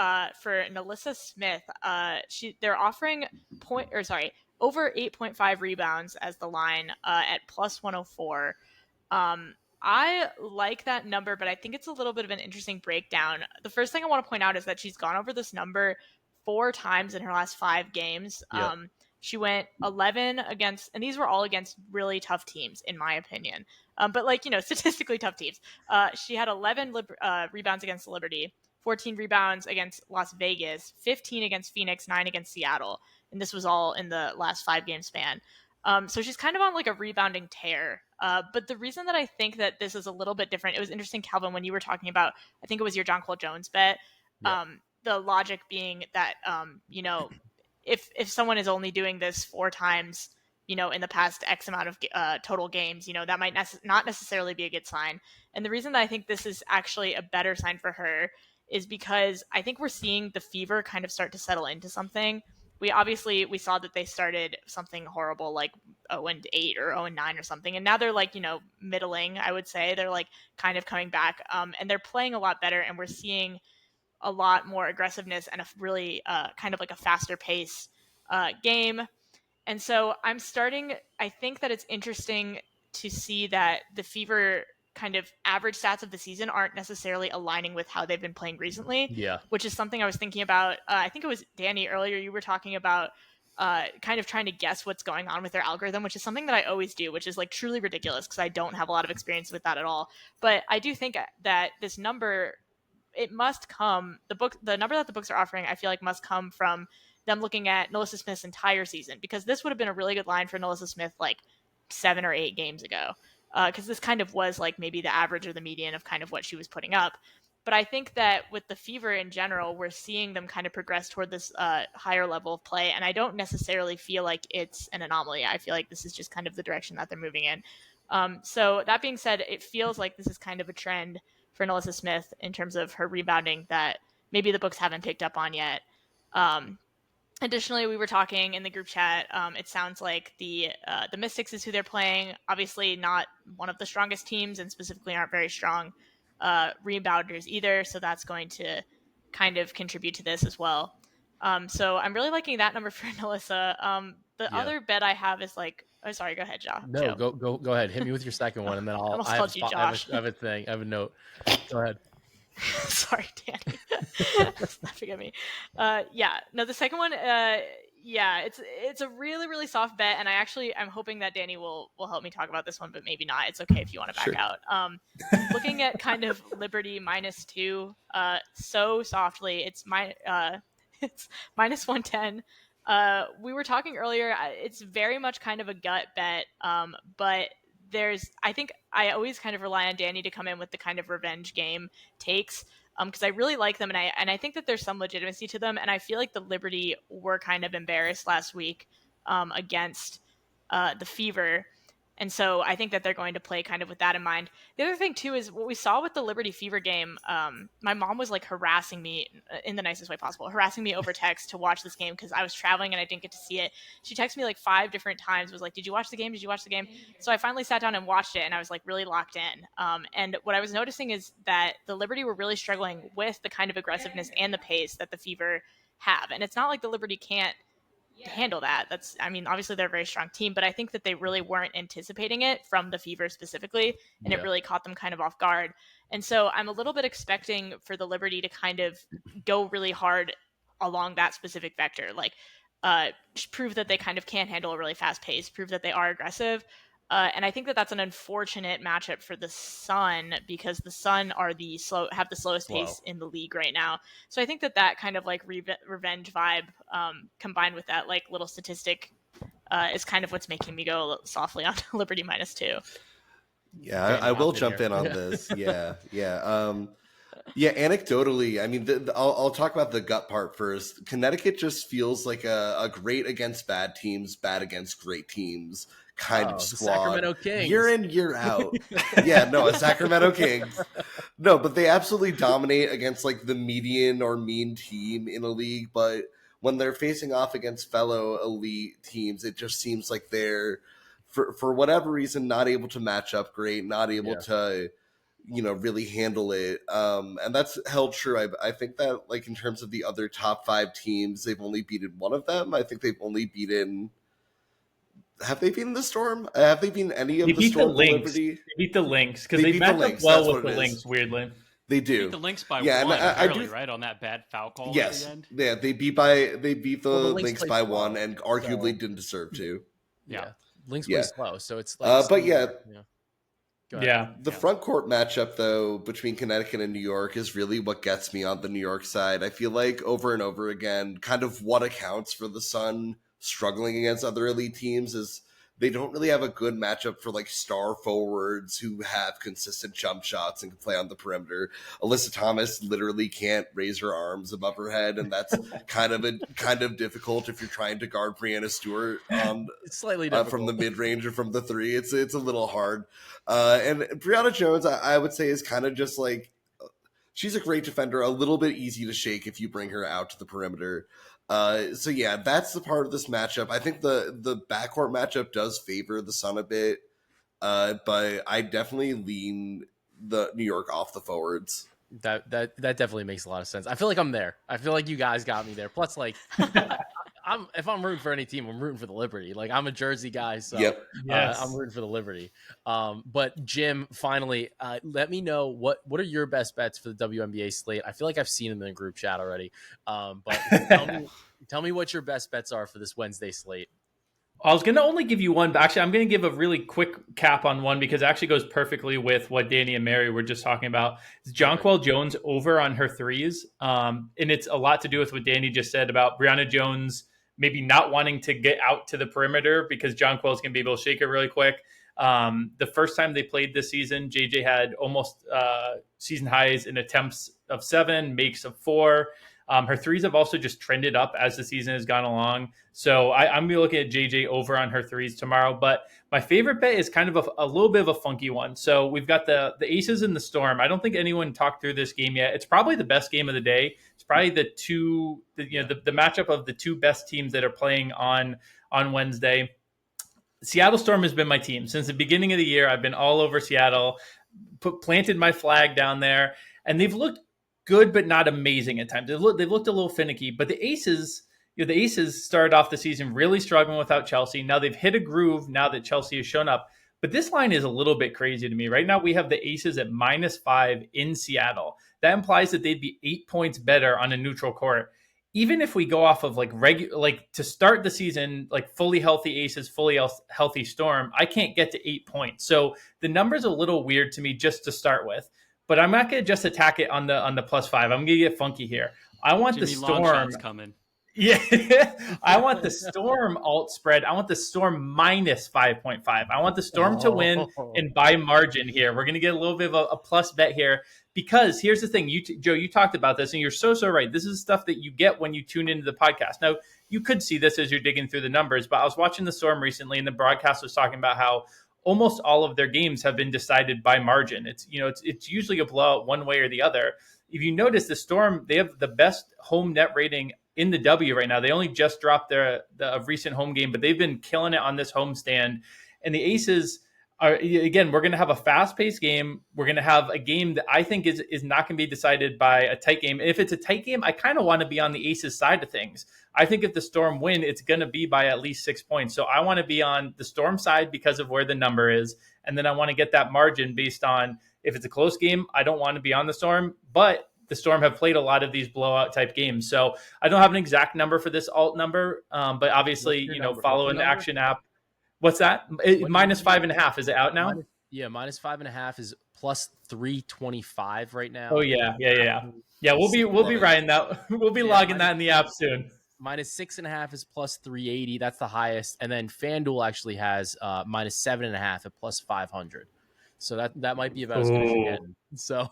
for Nalissa Smith. They're offering over 8.5 rebounds as the line at plus 104. I like that number, but I think it's a little bit of an interesting breakdown. The first thing I want to point out is that she's gone over this number 4 times in her last 5 games. Yep. She went 11 against, and these were all against really tough teams, in my opinion. But like, statistically tough teams. She had 11 rebounds against Liberty, 14 rebounds against Las Vegas, 15 against Phoenix, 9 against Seattle. And this was all in the last 5-game span. So she's kind of on like a rebounding tear. But the reason that I think that this is a little bit different, it was interesting, Calvin, when you were talking about, I think it was your John Cole Jones bet. Yeah. The logic being that, if someone is only doing this 4 times, in the past X amount of total games, that might not necessarily be a good sign. And the reason that I think this is actually a better sign for her is because I think we're seeing the fever kind of start to settle into something. We saw that they started something horrible like 0-8 or 0-9 or something. And now they're like, middling, I would say. They're like kind of coming back and they're playing a lot better. And we're seeing a lot more aggressiveness and a really kind of like a faster pace game. And so I think that it's interesting to see that the Fever kind of average stats of the season aren't necessarily aligning with how they've been playing recently. Yeah. Which is something I was thinking about. I think it was Dani earlier. You were talking about kind of trying to guess what's going on with their algorithm, which is something that I always do, which is like truly ridiculous because I don't have a lot of experience with that at all. But I do think that this number, it must come, the number that the books are offering, I feel like must come from them looking at NaLyssa Smith's entire season, because this would have been a really good line for NaLyssa Smith like 7 or 8 games ago. Because this kind of was like maybe the average or the median of kind of what she was putting up. But I think that with the Fever in general, we're seeing them kind of progress toward this higher level of play. And I don't necessarily feel like it's an anomaly. I feel like this is just kind of the direction that they're moving in. So that being said, it feels like this is kind of a trend for NaLyssa Smith in terms of her rebounding that maybe the books haven't picked up on yet. Additionally, we were talking in the group chat. It sounds like the Mystics is who they're playing. Obviously, not one of the strongest teams, and specifically aren't very strong rebounders either. So that's going to kind of contribute to this as well. So I'm really liking that number for NaLyssa. The other bet I have is like, oh, sorry, go ahead, Josh. No, go ahead. Hit me with your second one, and then I'll. I have a thing. I have a note. Go ahead. Sorry, Dani. Forgive me. The second one, it's a really, really soft bet, and I'm hoping that Dani will help me talk about this one, but maybe not. It's okay if you want to back out. Looking at kind of Liberty -2, so softly, it's -110. We were talking earlier. It's very much kind of a gut bet, but I think I always kind of rely on Dani to come in with the kind of revenge game takes, because I really like them, and I think that there's some legitimacy to them, and I feel like the Liberty were kind of embarrassed last week against the Fever. And so I think that they're going to play kind of with that in mind. The other thing, too, is what we saw with the Liberty Fever game. My mom was like harassing me in the nicest way possible, harassing me over text to watch this game because I was traveling and I didn't get to see it. She texted me like 5 different times, was like, did you watch the game? Did you watch the game? So I finally sat down and watched it, and I was like really locked in. And what I was noticing is that the Liberty were really struggling with the kind of aggressiveness and the pace that the Fever have. And it's not like the Liberty can't handle that. Obviously they're a very strong team, but I think that they really weren't anticipating it from the Fever specifically, and it really caught them kind of off guard. And so I'm a little bit expecting for the Liberty to kind of go really hard along that specific vector, like prove that they kind of can handle a really fast pace, prove that they are aggressive. And I think that that's an unfortunate matchup for the Sun, because the Sun have the slowest pace in the league right now. So I think that kind of like revenge vibe combined with that like little statistic is kind of what's making me go softly on Liberty -2. Yeah, I will jump in on this. Yeah. Anecdotally, I mean, I'll talk about the gut part first. Connecticut just feels like a great against bad teams, bad against great teams kind of squad. Sacramento Kings. Year in, year out. A Sacramento Kings. No, but they absolutely dominate against like the median or mean team in a league. But when they're facing off against fellow elite teams, it just seems like they're, for whatever reason, not able to match up great, not able to, really handle it. And that's held true. I think that like in terms of the other top 5 teams, they've only beaten one of them. I think they've only beaten have they beaten the Storm? Have they beaten any of they the beat Storm? The Lynx. Liberty? They beat the Lynx because they matched up well with the Lynx. Weirdly, they do. Beat the Lynx by one, I do right on that bad foul call. Yes, at the end. Yeah, they beat the Lynx by one, and arguably didn't deserve to. Yeah. Lynx plays slow, so it's like. But yeah. The front court matchup, though, between Connecticut and New York is really what gets me on the New York side. I feel like over and over again, kind of what accounts for the Sun struggling against other elite teams is they don't really have a good matchup for like star forwards who have consistent jump shots and can play on the perimeter. Alyssa Thomas literally can't raise her arms above her head, and that's kind of difficult if you're trying to guard Brianna Stewart it's slightly difficult. From the mid range or from the three. It's a little hard. And Brianna Jones, I would say, is kind of just like she's a great defender, a little bit easy to shake if you bring her out to the perimeter. So yeah, that's the part of this matchup. I think the backcourt matchup does favor the Sun a bit, but I definitely lean the New York off the forwards. That definitely makes a lot of sense. I feel like I'm there. I feel like you guys got me there. Plus, like, if I'm rooting for any team, I'm rooting for the Liberty. Like, I'm a Jersey guy, so I'm rooting for the Liberty. But Jim, finally, let me know what are your best bets for the WNBA slate. I feel like I've seen them in the group chat already. But tell me what your best bets are for this Wednesday slate. I was going to only give you one, but actually I'm going to give a really quick cap on one because it actually goes perfectly with what Dani and Mary were just talking about. It's Jonquel Jones over on her threes. And it's a lot to do with what Dani just said about Brianna Jones maybe not wanting to get out to the perimeter because Jonquel is going to be able to shake it really quick. The first time they played this season, JJ had almost season highs in attempts of 7, makes of 4. Her threes have also just trended up as the season has gone along. So I'm going to be looking at JJ over on her threes tomorrow. But my favorite bet is kind of a little bit of a funky one. So we've got the Aces and the Storm. I don't think anyone talked through this game yet. It's probably the best game of the day. It's probably the matchup of the two best teams that are playing on Wednesday. Seattle Storm has been my team since the beginning of the year. I've been all over Seattle, planted my flag down there, and they've looked good, but not amazing at times. They've looked a little finicky, but the Aces started off the season really struggling without Chelsea. Now they've hit a groove now that Chelsea has shown up, but this line is a little bit crazy to me. Right now we have the Aces at -5 in Seattle. That implies that they'd be 8 points better on a neutral court. Even if we go off of to start the season, like fully healthy Aces, fully healthy Storm, I can't get to 8 points. So the number's a little weird to me just to start with. But I'm not going to just attack it on the +5. I'm going to get funky here. I want Jimmy the Storm coming. Yeah, I want the Storm alt spread. I want the Storm -5.5. I want the Storm to win and by margin here. We're going to get a little bit of a plus bet here because here's the thing. Joe, you talked about this and you're so right. This is stuff that you get when you tune into the podcast. Now, you could see this as you're digging through the numbers, but I was watching the Storm recently and the broadcast was talking about how almost all of their games have been decided by margin. It's usually a blowout one way or the other. If you notice, the Storm, they have the best home net rating in the W right now. They only just dropped the recent home game, but they've been killing it on this homestand. And the Aces are, again, we're going to have a fast-paced game. We're going to have a game that I think is not going to be decided by a tight game. And if it's a tight game, I kind of want to be on the Aces side of things. I think if the Storm win, it's going to be by at least 6 points. So I want to be on the Storm side because of where the number is. And then I want to get that margin based on if it's a close game, I don't want to be on the Storm, but the Storm have played a lot of these blowout type games. So I don't have an exact number for this alt number, but obviously, follow the Action app. What's that? -5.5. Is it out now? -5.5 is +325 right now. Oh yeah. We'll be riding that. We'll be logging that in the app soon. -6.5 is +380. That's the highest. And then FanDuel actually has -7.5 at +500. So that might be about as good as you get. So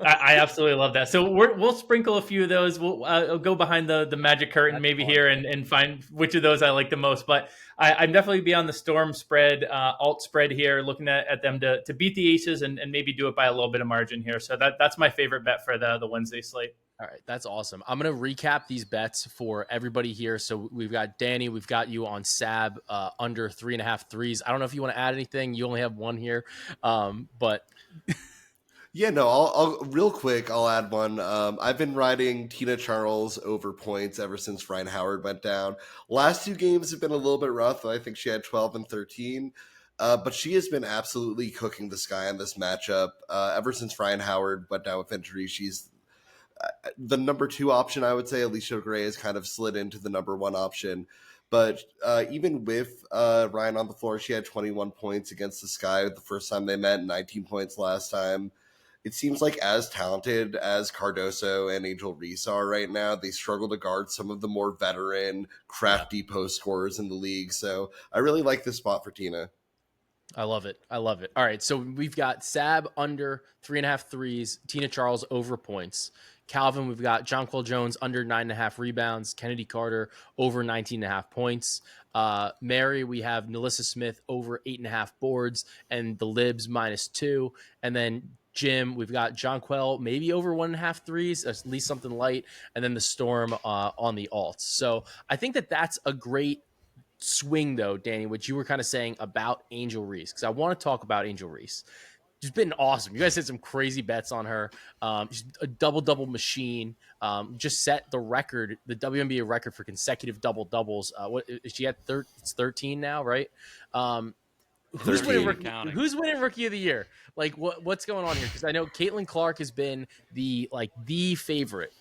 I absolutely love that. So we'll sprinkle a few of those. I'll go behind the magic curtain here and find which of those I like the most. But I'm definitely be on the Storm spread, alt spread here, looking at them to beat the Aces and maybe do it by a little bit of margin here. So that's my favorite bet for the Wednesday slate. All right, that's awesome. I'm going to recap these bets for everybody here. So we've got Dani, we've got you on Sab under 3.5 threes. I don't know if you want to add anything. You only have one here, but Yeah, no, I'll real quick, I'll add one. I've been riding Tina Charles over points ever since Ryan Howard went down. Last two games have been a little bit rough. I think she had 12 and 13. But she has been absolutely cooking the sky in this matchup. Ever since Ryan Howard went down with injury, she's the number 2 option, I would say. Alicia Gray has kind of slid into the number 1 option. But even with Ryan on the floor, she had 21 points against the Sky the first time they met, 19 points last time. It seems like as talented as Cardoso and Angel Reese are right now, they struggle to guard some of the more veteran, crafty post scorers in the league. So I really like this spot for Tina. I love it. I love it. All right. So we've got Sab under 3.5 threes, Tina Charles over points. Calvin, we've got Jonquel Jones under 9.5 rebounds, Kennedy Carter over 19.5 points. Mary, we have Nalissa Smith over 8.5 boards and the Libs -2. And then Jim, we've got Jonquel maybe over 1.5 threes, at least something light. And then the Storm on the alts. So I think that's a great swing, though, Dani, what you were kind of saying about Angel Reese, because I want to talk about Angel Reese. She's been awesome. You guys had some crazy bets on her. She's a double-double machine. Just set the record, the WNBA record for consecutive double-doubles. What is she at? It's 13 now, right? Who's winning rookie of the year? Like what's going on here? Because I know Caitlin Clark has been the favorite,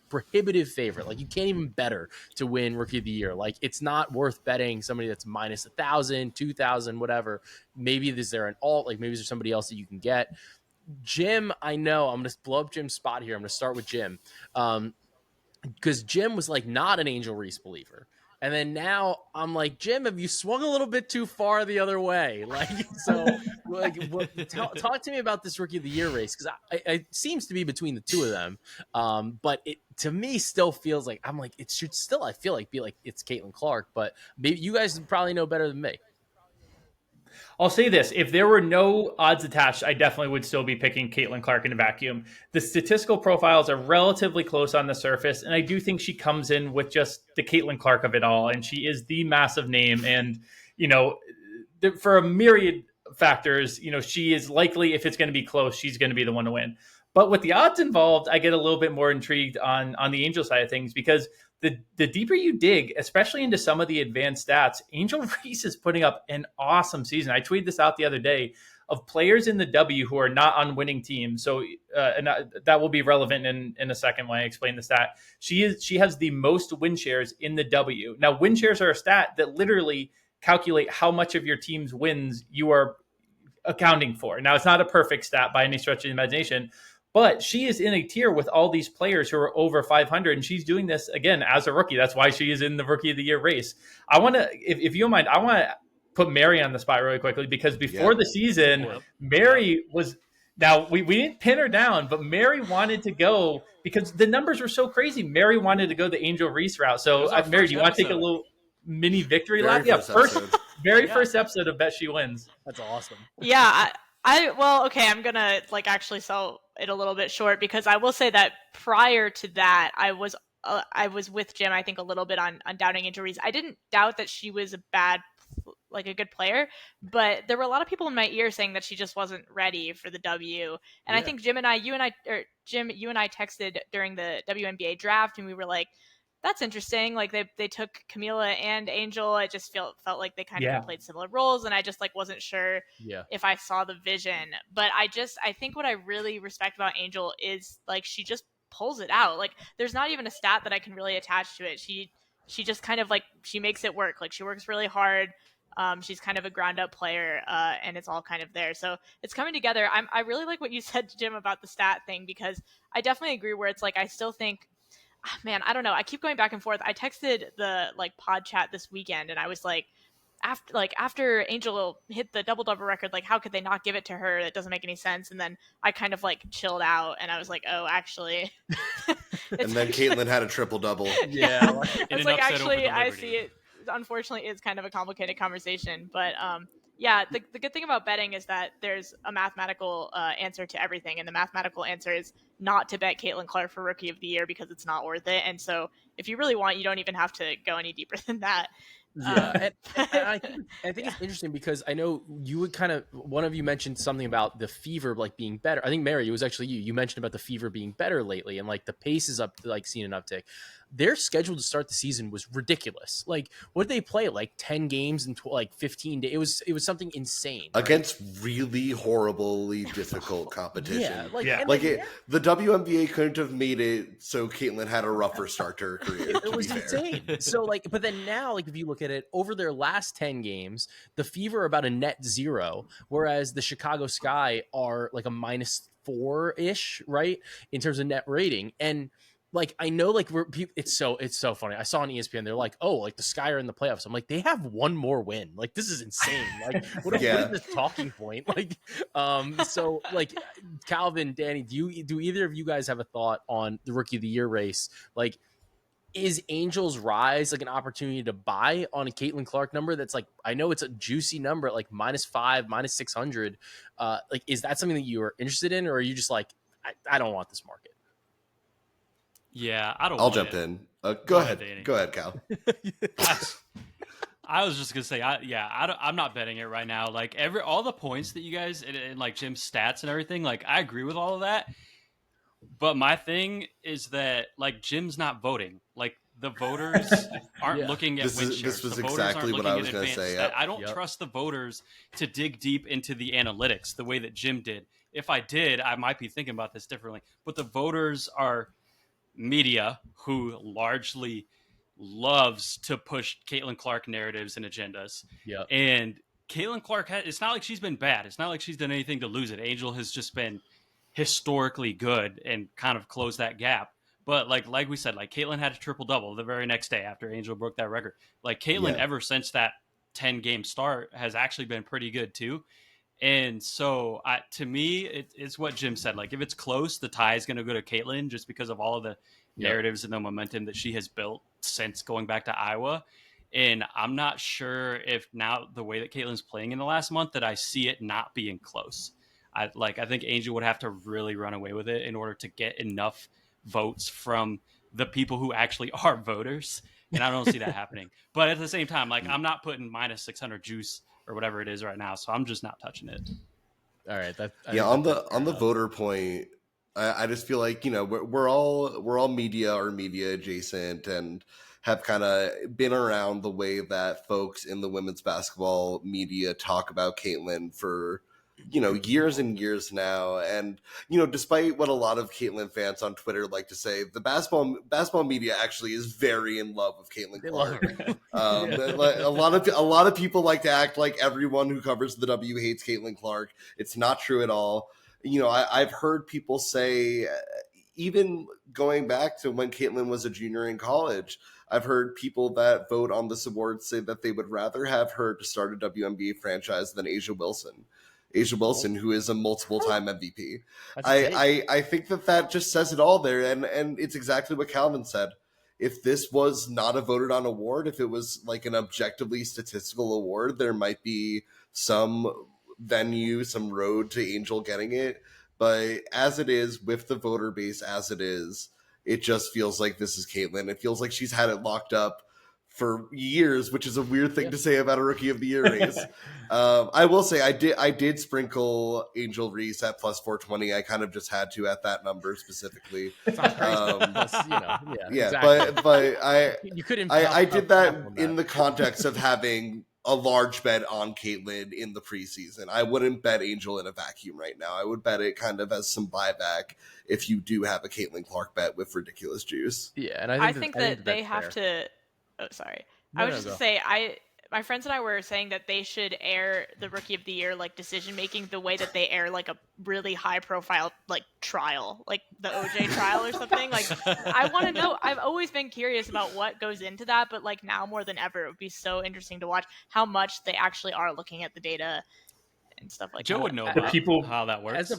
prohibitive favorite. Like you can't even bet her to win rookie of the year. Like it's not worth betting somebody that's minus 1,000, 2,000, whatever. Maybe is there an alt? Like maybe is there somebody else that you can get? Jim, I know I'm going to blow up Jim's spot here. I'm going to start with Jim because Jim was like not an Angel Reese believer. And then now I'm like, Jim, have you swung a little bit too far the other way? Like, so, talk to me about this rookie of the year race because it seems to be between the two of them. But it to me still feels like it should still I feel like be like it's Caitlin Clark, but maybe you guys probably know better than me. I'll say this. If there were no odds attached, I definitely would still be picking Caitlin Clark in a vacuum. The statistical profiles are relatively close on the surface, and I do think she comes in with just the Caitlin Clark of it all, and she is the massive name. And, for a myriad factors, she is likely, if it's going to be close, she's going to be the one to win. But with the odds involved, I get a little bit more intrigued on the Angel side of things because the deeper you dig, especially into some of the advanced stats, Angel Reese is putting up an awesome season. I tweeted this out the other day of players in the W who are not on winning teams. So and that will be relevant in a second when I explain the stat. She has the most win shares in the W. Now, win shares are a stat that literally calculate how much of your team's wins you are accounting for. Now, it's not a perfect stat by any stretch of the imagination, but she is in a tier with all these players who are over 500, and she's doing this, again, as a rookie. That's why she is in the Rookie of the Year race. I want to, if you don't mind, I want to put Mary on the spot really quickly because before the season, Mary was – now, we didn't pin her down, but Mary wanted to go because the numbers were so crazy. Mary wanted to go the Angel Reese route. So, Mary, do you want to take a little mini victory lap? Yeah, first episode of Bet She Wins. That's awesome. Yeah, I'm gonna actually sell it a little bit short because I will say that prior to that, I was with Jim. I think a little bit on doubting Angel Reese. I didn't doubt that she was a good player, but there were a lot of people in my ear saying that she just wasn't ready for the W. And I think Jim, you and I texted during the WNBA draft, and we were like, that's interesting. Like they took Camila and Angel. I just felt like they kind of played similar roles, and I just wasn't sure if I saw the vision. But I think what I really respect about Angel is she just pulls it out. Like there's not even a stat that I can really attach to it. She just kind of she makes it work. Like she works really hard. She's kind of a ground up player, and it's all kind of there. So it's coming together. I really like what you said, Jim, about the stat thing because I definitely agree. Where it's I still think. Man, I don't know. I keep going back and forth. I texted the pod chat this weekend, and I was after Angel hit the double-double record, how could they not give it to her? That doesn't make any sense. And then I kind of chilled out, and I was like, oh, actually. And then Caitlin had a triple-double. Yeah. It's actually, I see it. Unfortunately, it's kind of a complicated conversation, but the good thing about betting is that there's a mathematical answer to everything, and the mathematical answer is not to bet Caitlin Clark for Rookie of the Year because it's not worth it. And so if you really want, you don't even have to go any deeper than that. Yeah, and I think it's interesting because I know you would one of you mentioned something about the fever like being better. I think Mary, it was actually you. You mentioned about the fever being better lately, and like the pace is up, like seeing an uptick. Their schedule to start the season was ridiculous. Like, what did they play? Like 10 games in like 15 days. It was something insane against really horribly difficult competition. Yeah, the WNBA couldn't have made it so Caitlin had a rougher start to her career. It was insane. So like, but then now, like, if you look at it over their last 10 games, the Fever are about a net 0, whereas the Chicago Sky are like a -4-ish, right, in terms of net rating. And like, I know, like, it's so funny. I saw on ESPN, they're like, oh, like the Sky are in the playoffs. I'm like, they have one more win. Like, this is insane. Like, what is this talking point? Like, so like, Calvin, Dani, do either of you guys have a thought on the Rookie of the Year race? Like, is Angel's rise like an opportunity to buy on a Caitlin Clark number that's like, I know it's a juicy number at like -5, -600. Like, is that something that you are interested in, or are you just like, I don't want this market? Yeah, I don't. I'll jump in. Go ahead. Dani. Go ahead, Cal. I was just gonna say, I'm not betting it right now. Like all the points that you guys and like Jim's stats and everything, like I agree with all of that. But my thing is that like Jim's not voting. Like the voters aren't looking at win shares. This was the exactly what I was going to say. Yep. I don't trust the voters to dig deep into the analytics the way that Jim did. If I did, I might be thinking about this differently. But the voters are media who largely loves to push Caitlin Clark narratives and agendas. Yeah. And Caitlin Clark, it's not like she's been bad. It's not like she's done anything to lose it. Angel has just been historically good and kind of closed that gap. But like we said, like Caitlin had a triple-double the very next day after Angel broke that record. Like Caitlin, ever since that 10-game start, has actually been pretty good too. And so to me, it's what Jim said. Like if it's close, the tie is going to go to Caitlin just because of all of the narratives and the momentum that she has built since going back to Iowa. And I'm not sure if now the way that Caitlin's playing in the last month that I see it not being close. I think Angel would have to really run away with it in order to get enough votes from the people who actually are voters. And I don't see that happening. But at the same time, like I'm not putting -600 juice or whatever it is right now. So I'm just not touching it. All right. On the voter point, I just feel like, we're all media or media adjacent and have kind of been around the way that folks in the women's basketball media talk about Caitlin for, years and years now. And, despite what a lot of Caitlin fans on Twitter like to say, the basketball media actually is very in love with Caitlin Clark. A lot of people like to act like everyone who covers the W hates Caitlin Clark. It's not true at all. I've heard people say, even going back to when Caitlin was a junior in college, I've heard people that vote on this award say that they would rather have her to start a WNBA franchise than A'ja Wilson, who is a multiple-time MVP. I think that just says it all there, and it's exactly what Calvin said. If this was not a voted-on award, if it was like an objectively statistical award, there might be some venue, some road to Angel getting it. But as it is, with the voter base as it is, it just feels like this is Caitlin. It feels like she's had it locked up for years, which is a weird thing to say about a Rookie of the Year race. I will say I did sprinkle Angel Reese at +420. I kind of just had to at that number specifically. Exactly. But I did that in the context of having a large bet on Caitlin in the preseason. I wouldn't bet Angel in a vacuum right now. I would bet it kind of as some buyback if you do have a Caitlin Clark bet with ridiculous juice. Yeah, and I think that they have to. Oh, sorry. I was just going to say, my friends and I were saying that they should air the Rookie of the Year like decision making the way that they air like a really high profile like trial, like the OJ trial or something. Like I want to know. I've always been curious about what goes into that, but like now more than ever, it would be so interesting to watch how much they actually are looking at the data and stuff like Joe that. would know about how that works.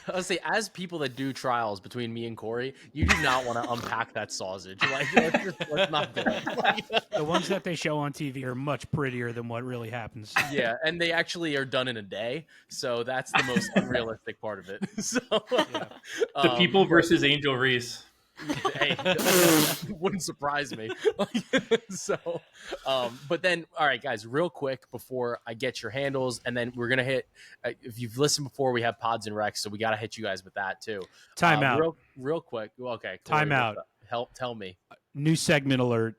As people that do trials between me and Cory, you do not want to unpack that sausage. Like, let's not do it. Like, the ones that they show on TV are much prettier than what really happens. Yeah, and they actually are done in a day, so that's the most unrealistic part of it. So, the people versus Angel Reese. Hey, wouldn't surprise me. So, but then, all right, guys, real quick before I get your handles, and then we're gonna hit. If you've listened before, we have pods and recs, so we gotta hit you guys with that too. Timeout. Real quick. Okay. Corey, timeout. Tell me. New segment alert.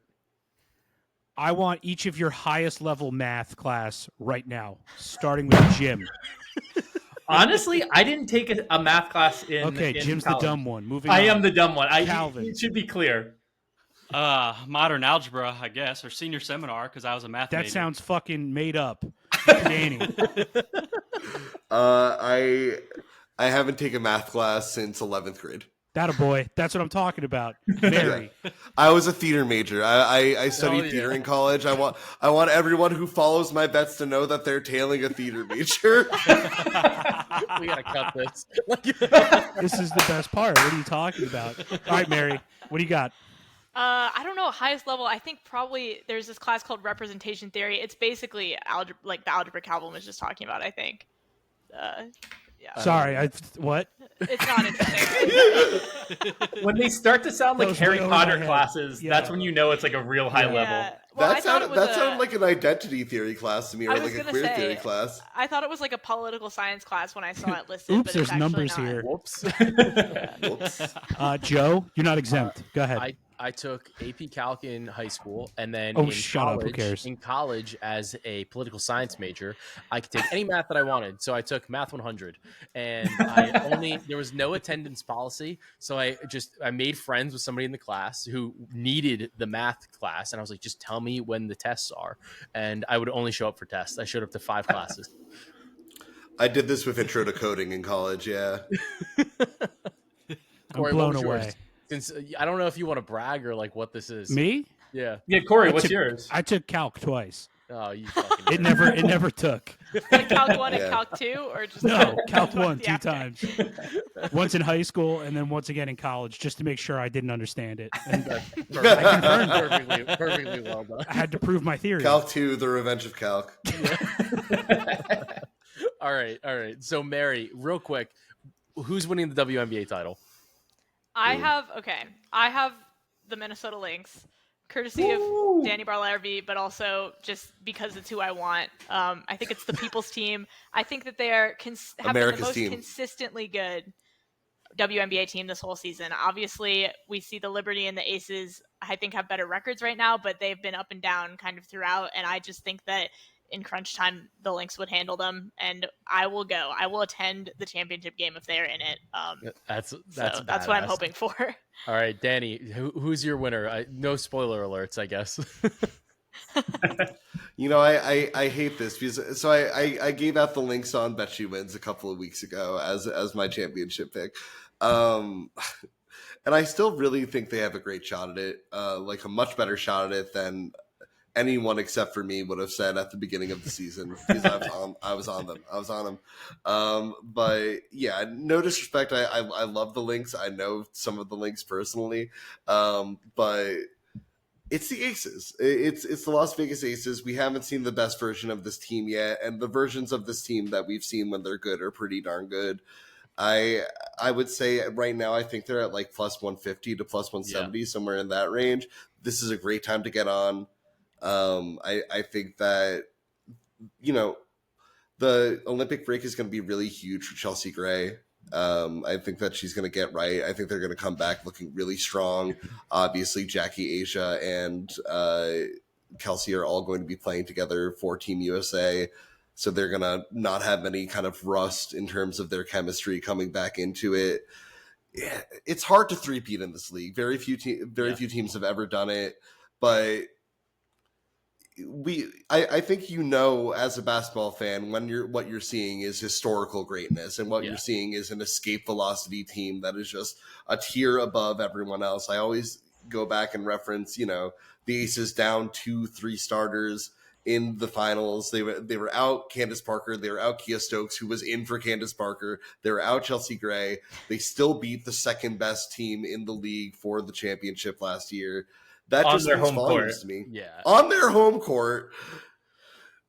I want each of your highest level math class right now, starting with Jim. Honestly, I didn't take a math class in. Okay, in Jim's college. the dumb one. Moving. I on. am the dumb one. Calvin. It should be clear. Modern algebra, I guess, or senior seminar because I was a math major. That sounds fucking made up. Danny. I haven't taken math class since 11th grade. That a boy. That's what I'm talking about. Mary. I was a theater major. I studied theater in college. I want everyone who follows my bets to know that they're tailing a theater major. We gotta cut this. This is the best part. What are you talking about? All right, Mary. What do you got? I don't know. Highest level, I think probably there's this class called representation theory. It's basically algebra, like the algebra Calvin was just talking about, I think. Yeah. Sorry, what? It's not interesting. When they start to sound like Those Harry way over Potter my head. classes, Yeah. that's when you know it's like a real high level. Well, That sounded like an identity theory class to me, or like a queer theory class. I thought it was like a political science class when I saw it listed. Oops, but there's it's numbers not. here. Whoops. Whoops. Joe, you're not exempt. Go ahead. I took AP Calc in high school, and then shut up. Who cares? in college as a political science major, I could take any math that I wanted. So I took Math 100, and there was no attendance policy. So I made friends with somebody in the class who needed the math class, and I was like, just tell me when the tests are, and I would only show up for tests. I showed up to 5 classes. I did this with intro to coding in college. Yeah. I'm blown away. Since I don't know if you want to brag or like what this is. Me? Yeah. Yeah, Corey, what's yours? I took Calc twice. Oh, you fucking. It never took. Like Calc 1 and Calc 2, or just No, Calc 1 Yeah. 2 times. Once in high school and then once again in college, just to make sure I didn't understand it. And Perfectly well done. I had to prove my theory. Calc 2, The Revenge of Calc. All right. So Mary, real quick, who's winning the WNBA title? I have the Minnesota Lynx, courtesy of Dani Bar-Lavi, but also just because it's who I want. I think it's the people's team. I think that they are have been the most consistently good WNBA team this whole season. Obviously, we see the Liberty and the Aces, I think, have better records right now, but they've been up and down kind of throughout, and I just think that in crunch time, the Lynx would handle them, and I will go. I will attend the championship game if they're in it. That's what I'm hoping for. All right, Dani, who's your winner? No spoiler alerts, I guess. You know, I hate this because I gave out the Lynx on Bet She Wins a couple of weeks ago as my championship pick. And I still really think they have a great shot at it, like a much better shot at it than anyone except for me would have said at the beginning of the season, because I was on them. But yeah, no disrespect. I love the Lynx. I know some of the Lynx personally. But it's the Aces. It's the Las Vegas Aces. We haven't seen the best version of this team yet. And the versions of this team that we've seen when they're good are pretty darn good. I would say right now, I think they're at like plus 150 to plus 170, somewhere in that range. This is a great time to get on. I think that, you know, the Olympic break is going to be really huge for Chelsea Gray. I think that she's going to get right. I think they're going to come back looking really strong. Obviously, Jackie, Asia, and Kelsey are all going to be playing together for Team USA. So they're going to not have any kind of rust in terms of their chemistry coming back into it. Yeah, it's hard to three-peat in this league. Very few teams have ever done it, but I think, you know, as a basketball fan, when what you're seeing is historical greatness, and what you're seeing is an escape velocity team that is just a tier above everyone else. I always go back and reference, you know, the Aces down 2-3 starters in the finals. They were out Candace Parker, they were out Kia Stokes, who was in for Candace Parker, they were out Chelsea Gray. They still beat the second best team in the league for the championship last year. That just speaks volumes to me. Yeah, on their home court.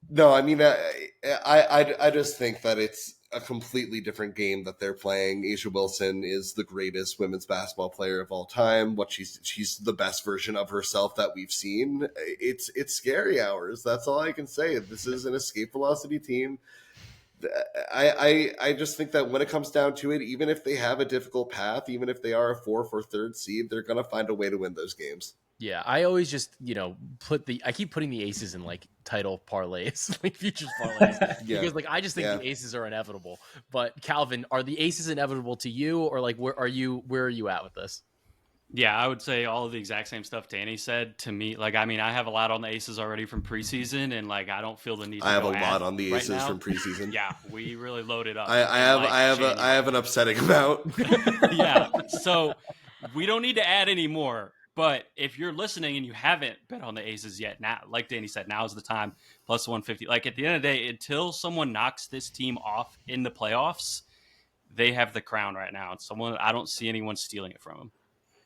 No, I mean, I just think that it's a completely different game that they're playing. A'ja Wilson is the greatest women's basketball player of all time. She's the best version of herself that we've seen. It's scary hours. That's all I can say. This is an escape velocity team. I just think that when it comes down to it, even if they have a difficult path, even if they are a 4th or 3rd seed, they're going to find a way to win those games. Yeah, I always just, I keep putting the aces in like title parlays, like futures parlays, because like I just think the aces are inevitable. But Calvin, are the aces inevitable to you, or like where are you at with this? Yeah, I would say all of the exact same stuff Dani said to me. Like, I mean, I have a lot on the aces already from preseason, and like I don't feel the need to I have a go lot on the aces right from preseason. Yeah, we really loaded up. I have an upsetting amount. Yeah, so we don't need to add any more. But if you're listening and you haven't bet on the aces yet, now, like Dani said, now is the time. Plus 150. Like at the end of the day, until someone knocks this team off in the playoffs, they have the crown right now. I don't see anyone stealing it from them.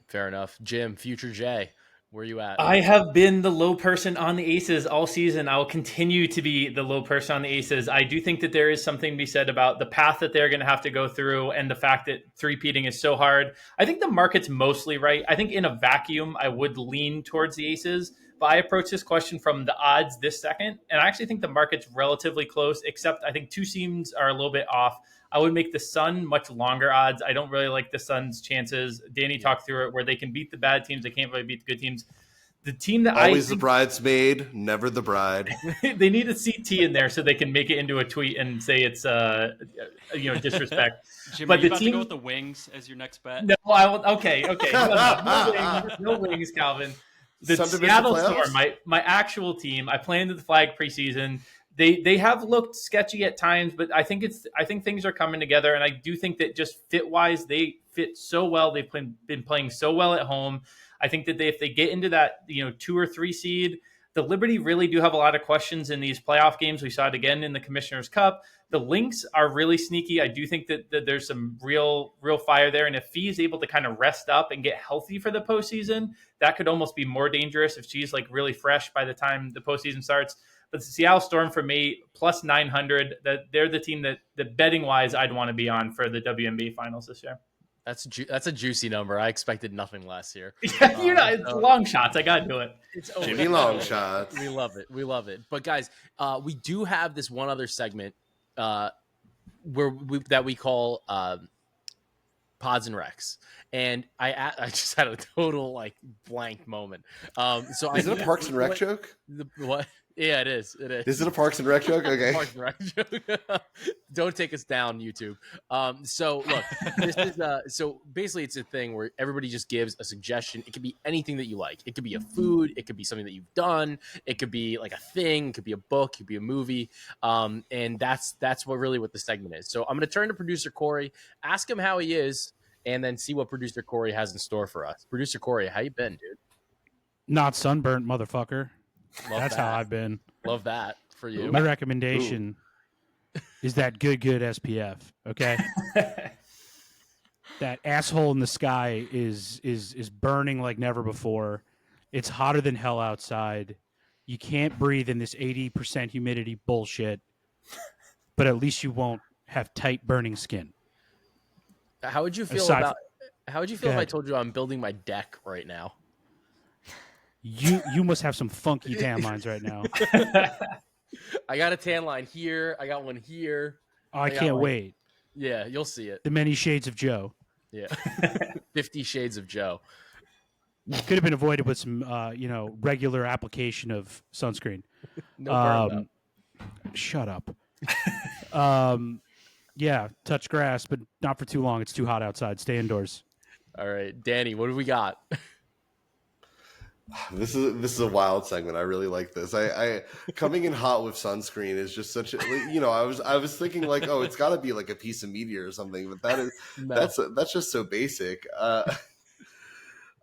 Fair enough. Jim, future Jay, where are you at? I have been the low person on the aces all season. I will continue to be the low person on the aces. I do think that there is something to be said about the path that they're going to have to go through and the fact that three-peating is so hard. I think the market's mostly right. I think in a vacuum, I would lean towards the aces, but I approach this question from the odds this second, and I actually think the market's relatively close, except I think 2 teams are a little bit off. I would make the Sun much longer odds. I don't really like the Sun's chances. Dani talked through it where they can beat the bad teams. They can't really beat the good teams. The team that always the bridesmaid, never the bride. They need a CT in there so they can make it into a tweet and say it's disrespect. Jim, but are you the about team to go with the Wings as your next bet? No, I will. Okay. No wings, Calvin. The Seattle Storm, my actual team. I planted the flag preseason. They have looked sketchy at times, but I think things are coming together, and I do think that just fit wise, they fit so well. They've been playing so well at home. I think that if they get into that 2 or 3 seed, the Liberty really do have a lot of questions in these playoff games. We saw it again in the Commissioner's Cup. The Lynx are really sneaky. I do think that there's some real fire there, and if Fee is able to kind of rest up and get healthy for the postseason, that could almost be more dangerous if she's like really fresh by the time the postseason starts. But the Seattle Storm for me, plus 900, that they're the team that betting wise I'd want to be on for the WNBA finals this year. That's a juicy number. I expected nothing less here. Yeah, it's long shots. I got to do it. It's Jimmy long shots. We love it. But guys, we do have this one other segment that we call Pods and Recs. And I just had a total like blank moment. So is it a Parks and Rec joke? What? Yeah, it is. Is it a Parks and Rec joke? Okay. Parks and Rec joke. Don't take us down, YouTube. So look, this is so basically it's a thing where everybody just gives a suggestion. It could be anything that you like. It could be a food. It could be something that you've done. It could be like a thing. It could be a book. It could be a movie. And that's what the segment is. So I'm going to turn to Producer Cory, ask him how he is, and then see what Producer Cory has in store for us. Producer Cory, how you been, dude? Not sunburnt, motherfucker. That's how I've been. Love that for you. My recommendation is that good SPF. Okay, that asshole in the sky is burning like never before. It's hotter than hell outside. You can't breathe in this 80% humidity bullshit. But at least you won't have tight burning skin. How would you feel if I told you I'm building my deck right now? You must have some funky tan lines right now. I got a tan line here. I got one here. Oh, I can't wait. Yeah, you'll see it. The many shades of Joe. Yeah. 50 Shades of Joe. Could have been avoided with some, regular application of sunscreen. No burn, shut up. Yeah, touch grass, but not for too long. It's too hot outside. Stay indoors. All right, Dani, what do we got? This is a wild segment. I really like this. I coming in hot with sunscreen is just such a I was thinking like, oh, it's got to be like a piece of media or something, but that's just so basic.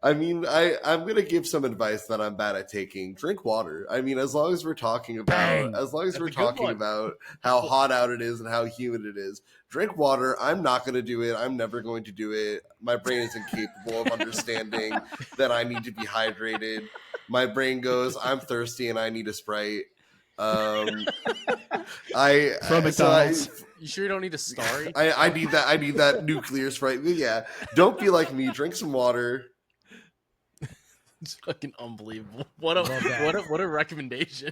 I mean, I'm gonna give some advice that I'm bad at taking. Drink water. I mean, as long as we're talking about how hot out it is and how humid it is, drink water. I'm not gonna do it. I'm never going to do it. My brain is incapable of understanding that I need to be hydrated. My brain goes, I'm thirsty and I need a Sprite. You sure you don't need a Starry? I need that. I need that nuclear Sprite. Yeah. Don't be like me. Drink some water. It's fucking unbelievable. What a recommendation.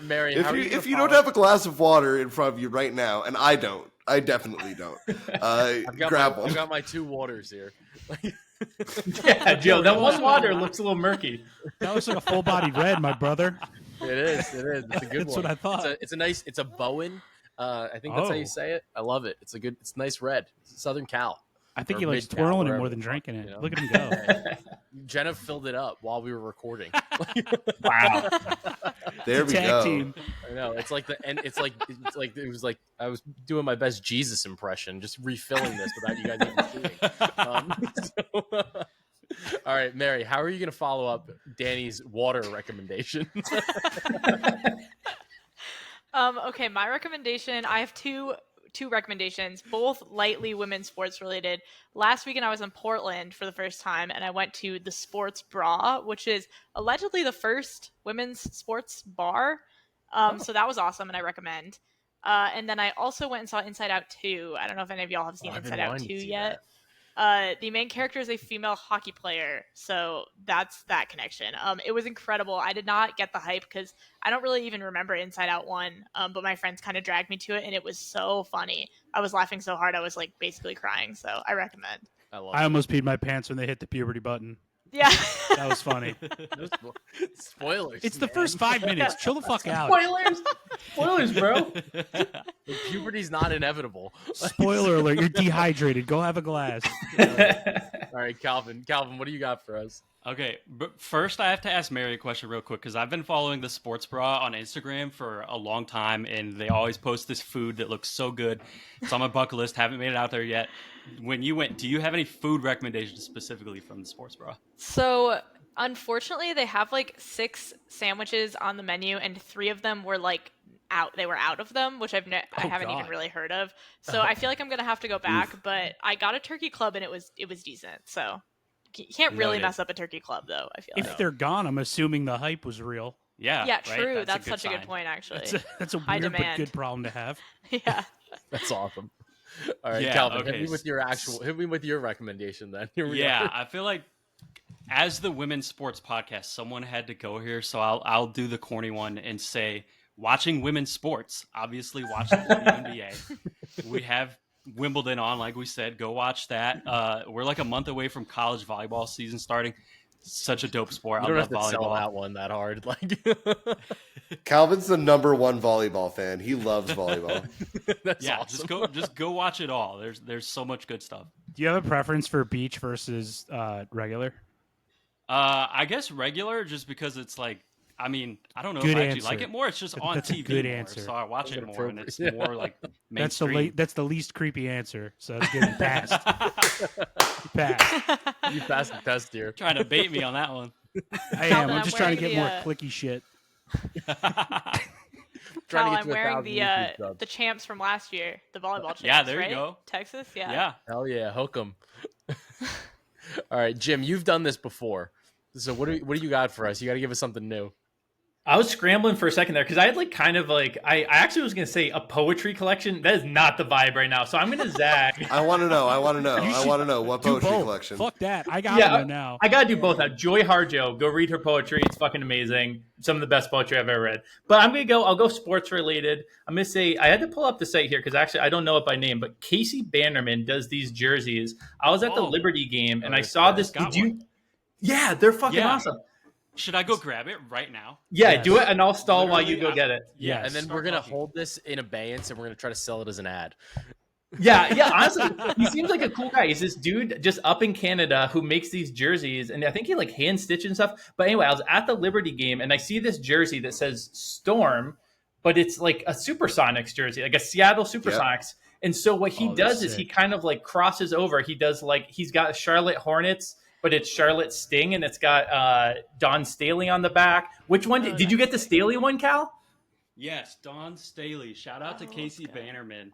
Mary, if you don't have a glass of water in front of you right now, and I definitely don't. I've got my 2 waters here. Yeah, Joe, that one water looks a little murky. That looks like a full body red, my brother. It is. It's a good one. That's what I thought. It's a Bowen. I think that's how you say it. I love it. It's nice red. It's Southern Cal. I think he likes twirling it more than drinking it. You know? Look at him go. Jenna filled it up while we were recording. Wow. There we go. Team. I know. It's like it was like I was doing my best Jesus impression, just refilling this without you guys even seeing. All right, Mary, how are you going to follow up Dani's water recommendation? Okay, my recommendation, I have two recommendations, both lightly women's sports related. Last weekend I was in Portland for the first time, and I went to the Sports Bra, which is allegedly the first women's sports bar. So that was awesome, and I recommend. And then I also went and saw Inside Out 2. I don't know if any of y'all have seen Inside Out 2 yet. The main character is a female hockey player, so that's that connection. It was incredible. I did not get the hype because I don't really even remember Inside Out 1, but my friends kind of dragged me to it, and it was so funny. I was laughing so hard I was like basically crying, so I recommend. I almost peed my pants when they hit the puberty button. Yeah. That was funny. Spoilers. It's the first 5 minutes. Chill the fuck out. Spoilers, bro. Puberty's not inevitable. Spoiler alert, you're dehydrated. Go have a glass. All right, Calvin, what do you got for us? Okay, but first I have to ask Mary a question real quick because I've been following the Sports Bra on Instagram for a long time, and they always post this food that looks so good. It's on my bucket list. Haven't made it out there yet. When you went, do you have any food recommendations specifically from the Sports Bra? So unfortunately, they have like 6 sandwiches on the menu, and 3 of them were like out. They were out of them, which I haven't even really heard of. So I feel like I'm gonna have to go back. But I got a turkey club, and it was decent. So you can't really mess up a turkey club, though. I feel if they're gone, I'm assuming the hype was real. Yeah, yeah, right? true. That's such a good point, actually. That's a weird but good problem to have. Yeah, that's awesome. All right, Calvin, hit me with your recommendation then. Here we go. I feel like as the women's sports podcast, someone had to go here, so I'll do the corny one and say watching women's sports. Obviously, watch the WNBA. We have Wimbledon on, like we said. Go watch that. We're like a month away from college volleyball season starting. Such a dope sport. You don't I have love to volleyball. sell that one that hard. Like Calvin's the #1 volleyball fan. He loves volleyball. That's awesome. just go watch it all. There's so much good stuff. Do you have a preference for beach versus regular? I guess regular, just because it's like, I mean, I don't know good if I answer. actually like it more. It's just on that's TV a good more, answer. so I watch it more, and it's more like That's mainstream. that's the least creepy answer. So that's good. Passed. Passed. You passed the test here. Trying to bait me on that one. I am. I'm just trying to get more clicky shit. Cal, I'm wearing the champs from last year, the volleyball champs. Yeah, there right? you go. Texas, yeah. Yeah. Hell yeah, hook 'em. All right, Jim, you've done this before. So what do you got for us? You got to give us something new. I was scrambling for a second there because I had like kind of like I actually was gonna say a poetry collection. That is not the vibe right now. So I'm gonna zag. I want to know what poetry collection. Fuck that. I got to know now. I gotta do both now. Joy Harjo, go read her poetry. It's fucking amazing. Some of the best poetry I've ever read. But I'll go sports related. I'm gonna say I had to pull up the site here because actually I don't know it by name, but Casey Bannerman does these jerseys. I was at the Liberty game and I saw this. Yeah, they're fucking awesome. Should I go grab it right now? Yeah, do it, and I'll stall while you go get it. Yeah, and then we're going to hold this in abeyance, and we're going to try to sell it as an ad. Yeah, honestly, he seems like a cool guy. He's this dude just up in Canada who makes these jerseys, and I think he like hand stitch and stuff. But anyway, I was at the Liberty game, and I see this jersey that says Storm, but it's like a Supersonics jersey, like a Seattle Supersonics. Yep. And so what he does is he kind of like crosses over. He does like he's got Charlotte Hornets, but it's Charlotte Sting, and it's got Dawn Staley on the back. Which one? Did you get the Staley one, Cal? Yes, Dawn Staley. Shout out to Casey Bannerman.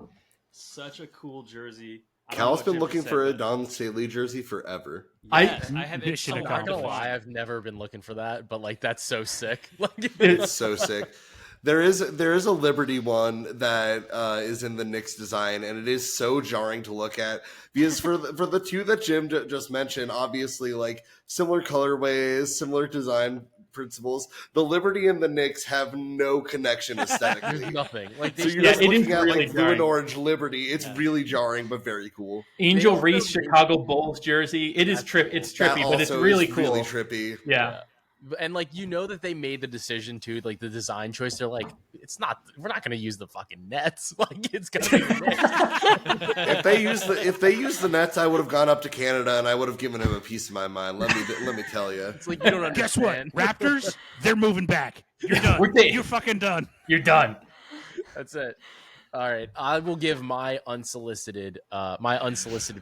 Such a cool jersey. Cal's been looking for a Don Staley jersey forever. Yes, I have it. Mission So hard to accomplished. find. I've never been looking for that, but like that's so sick. Like, It's so sick. There is a Liberty one that is in the Knicks design, and it is so jarring to look at because for the two that Jim just mentioned, obviously like similar colorways, similar design principles. The Liberty and the Knicks have no connection aesthetically. There's nothing. Like, So you're just looking at like blue and orange Liberty. It's really jarring, but very cool. Angel Reese Chicago Bulls jersey. It's trippy, but it's really cool. Really trippy. Yeah. And like that they made the decision to like the design choice. They're like, we're not going to use the fucking nets. Like it's going to be Knicks. If they used the nets, I would have gone up to Canada and I would have given him a piece of my mind. Let me tell you. It's like you don't understand. Guess what? Raptors, they're moving back. You're done. You're fucking done. You're done. That's it. All right, I will give my unsolicited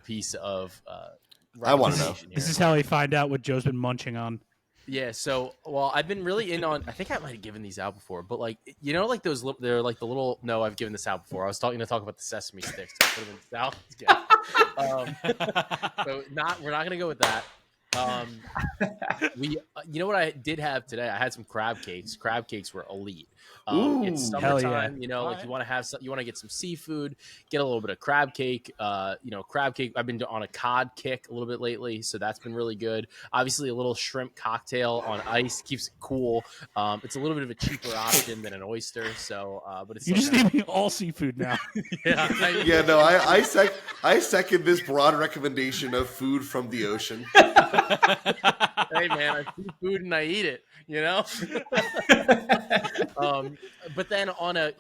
piece of. I want to know. This is how I find out what Joe's been munching on. Yeah, so I've been really in on. I think I might have given these out before, but like like those, they're like the little. No, I've given this out before. I was talking about the sesame sticks. So I put them in South. So we're not gonna go with that. What I did have today? I had some crab cakes. Crab cakes were elite. It's summertime, yeah. Like you want to get some seafood, get a little bit of crab cake. Crab cake. I've been on a cod kick a little bit lately, so that's been really good. Obviously, a little shrimp cocktail on ice keeps it cool. It's a little bit of a cheaper option than an oyster, so but it's you just need me all seafood now. I second this broad recommendation of food from the ocean. Hey man, I see food and I eat it, but then on a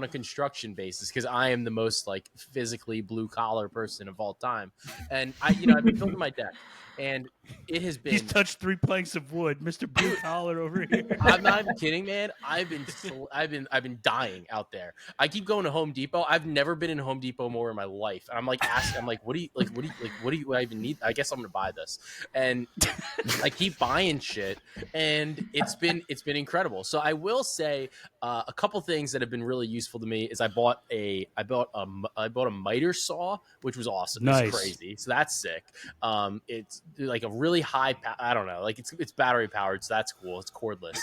construction basis, because I am the most like physically blue collar person of all time, and I've been building my deck, and it has been. He's touched 3 planks of wood, Mr. Blue Collar over here. I'm not even kidding, man. I've been dying out there. I keep going to Home Depot. I've never been in Home Depot more in my life. And I'm like asking, what do you even need? I guess I'm gonna buy this. And I keep buying shit, and it's been incredible. So I will say a couple things that have been really useful to me is I bought a miter saw, which was awesome. Nice. It's crazy. So that's sick. It's like a really high I don't know, like it's battery powered, so that's cool. It's cordless.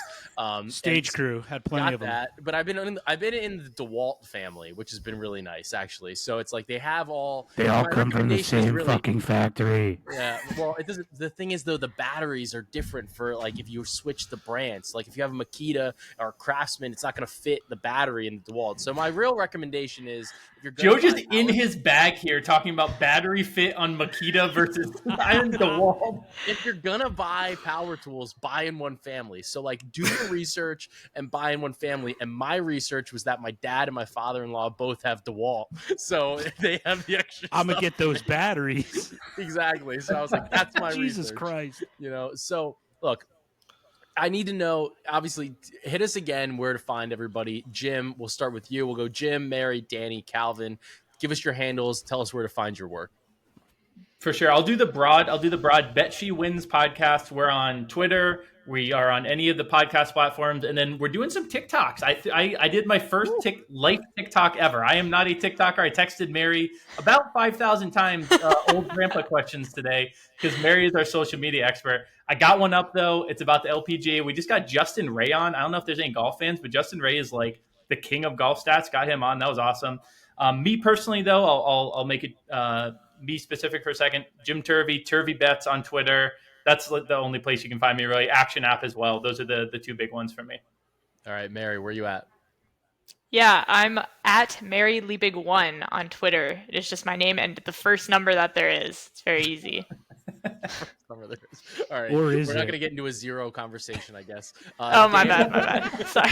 Stage crew had plenty of them. That, but I've been in the DeWalt family, which has been really nice actually. So it's like they all come from the same fucking factory. Yeah, well, it doesn't. The thing is though, the batteries are different for like if you switch the brands. Like if you have a Makita or a Craftsman, it's not going to fit the battery in the DeWalt. So my real recommendation is if you're Joe just in his bag here talking about battery fit on Makita versus Iron DeWalt. If you're gonna buy power tools, buy in one family. So like do the research and buy in one family. And my research was that my dad and my father-in-law both have DeWalt, so they have the extra. I'm gonna get those batteries. Exactly. So I was like, that's my Jesus research. Christ. So look, I need to know, obviously, hit us again where to find everybody. Jim, we'll start with you. We'll go Jim, Mary, Dani, Calvin. Give us your handles. Tell us where to find your work. For sure. I'll do the broad Bet She Wins podcast. We're on Twitter. We are on any of the podcast platforms. And then we're doing some TikToks. I did my first life TikTok ever. I am not a TikToker. I texted Mary about 5,000 times old grandpa questions today because Mary is our social media expert. I got one up, though. It's about the LPGA. We just got Justin Ray on. I don't know if there's any golf fans, but Justin Ray is like the king of golf stats. Got him on. That was awesome. Me personally, though, I'll make it be specific for a second. Jim Turvy, Turvy Bets on Twitter. That's the only place you can find me, really. Action app as well. Those are the two big ones for me. All right, Mary, where are you at? Yeah, I'm at Mary Liebig 1 on Twitter. It is just my name and the first number that there is. It's very easy. All right, or we're not going to get into a zero conversation, I guess. My bad. Sorry.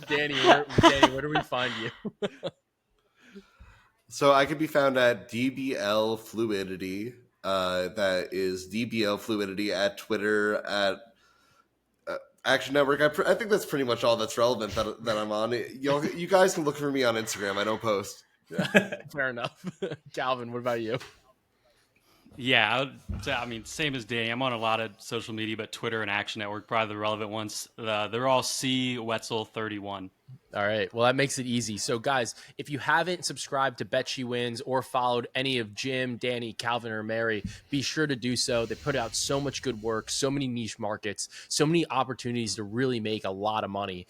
Dani, where do we find you? So I can be found at DBL Fluidity. That is DBL Fluidity at Twitter, at Action Network. I think that's pretty much all that's relevant that I'm on. You guys can look for me on Instagram. I don't post. Fair enough. Calvin, what about you? Yeah, I mean, same as Dani. I'm on a lot of social media, but Twitter and Action Network, probably the relevant ones. They're all C Wetzel 31. All right. Well, that makes it easy. So, guys, if you haven't subscribed to Bet She Wins or followed any of Jim, Dani, Calvin, or Mary, be sure to do so. They put out so much good work, so many niche markets, so many opportunities to really make a lot of money.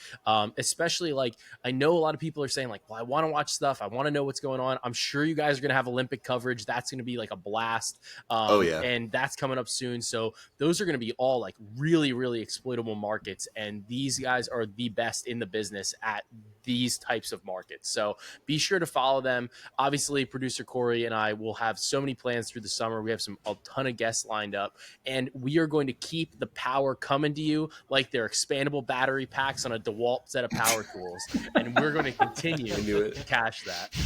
Especially like I know a lot of people are saying like, well, I want to watch stuff. I want to know what's going on. I'm sure you guys are going to have Olympic coverage. That's going to be like a blast. Oh, yeah. And that's coming up soon. So those are going to be all like really, really exploitable markets. And these guys are the best in the business at these types of markets. So be sure to follow them. Obviously, producer Cory and I will have so many plans through the summer. We have a ton of guests lined up, and we are going to keep the power coming to you like they're expandable battery packs on a DeWalt set of power tools. And we're going to continue to cash that.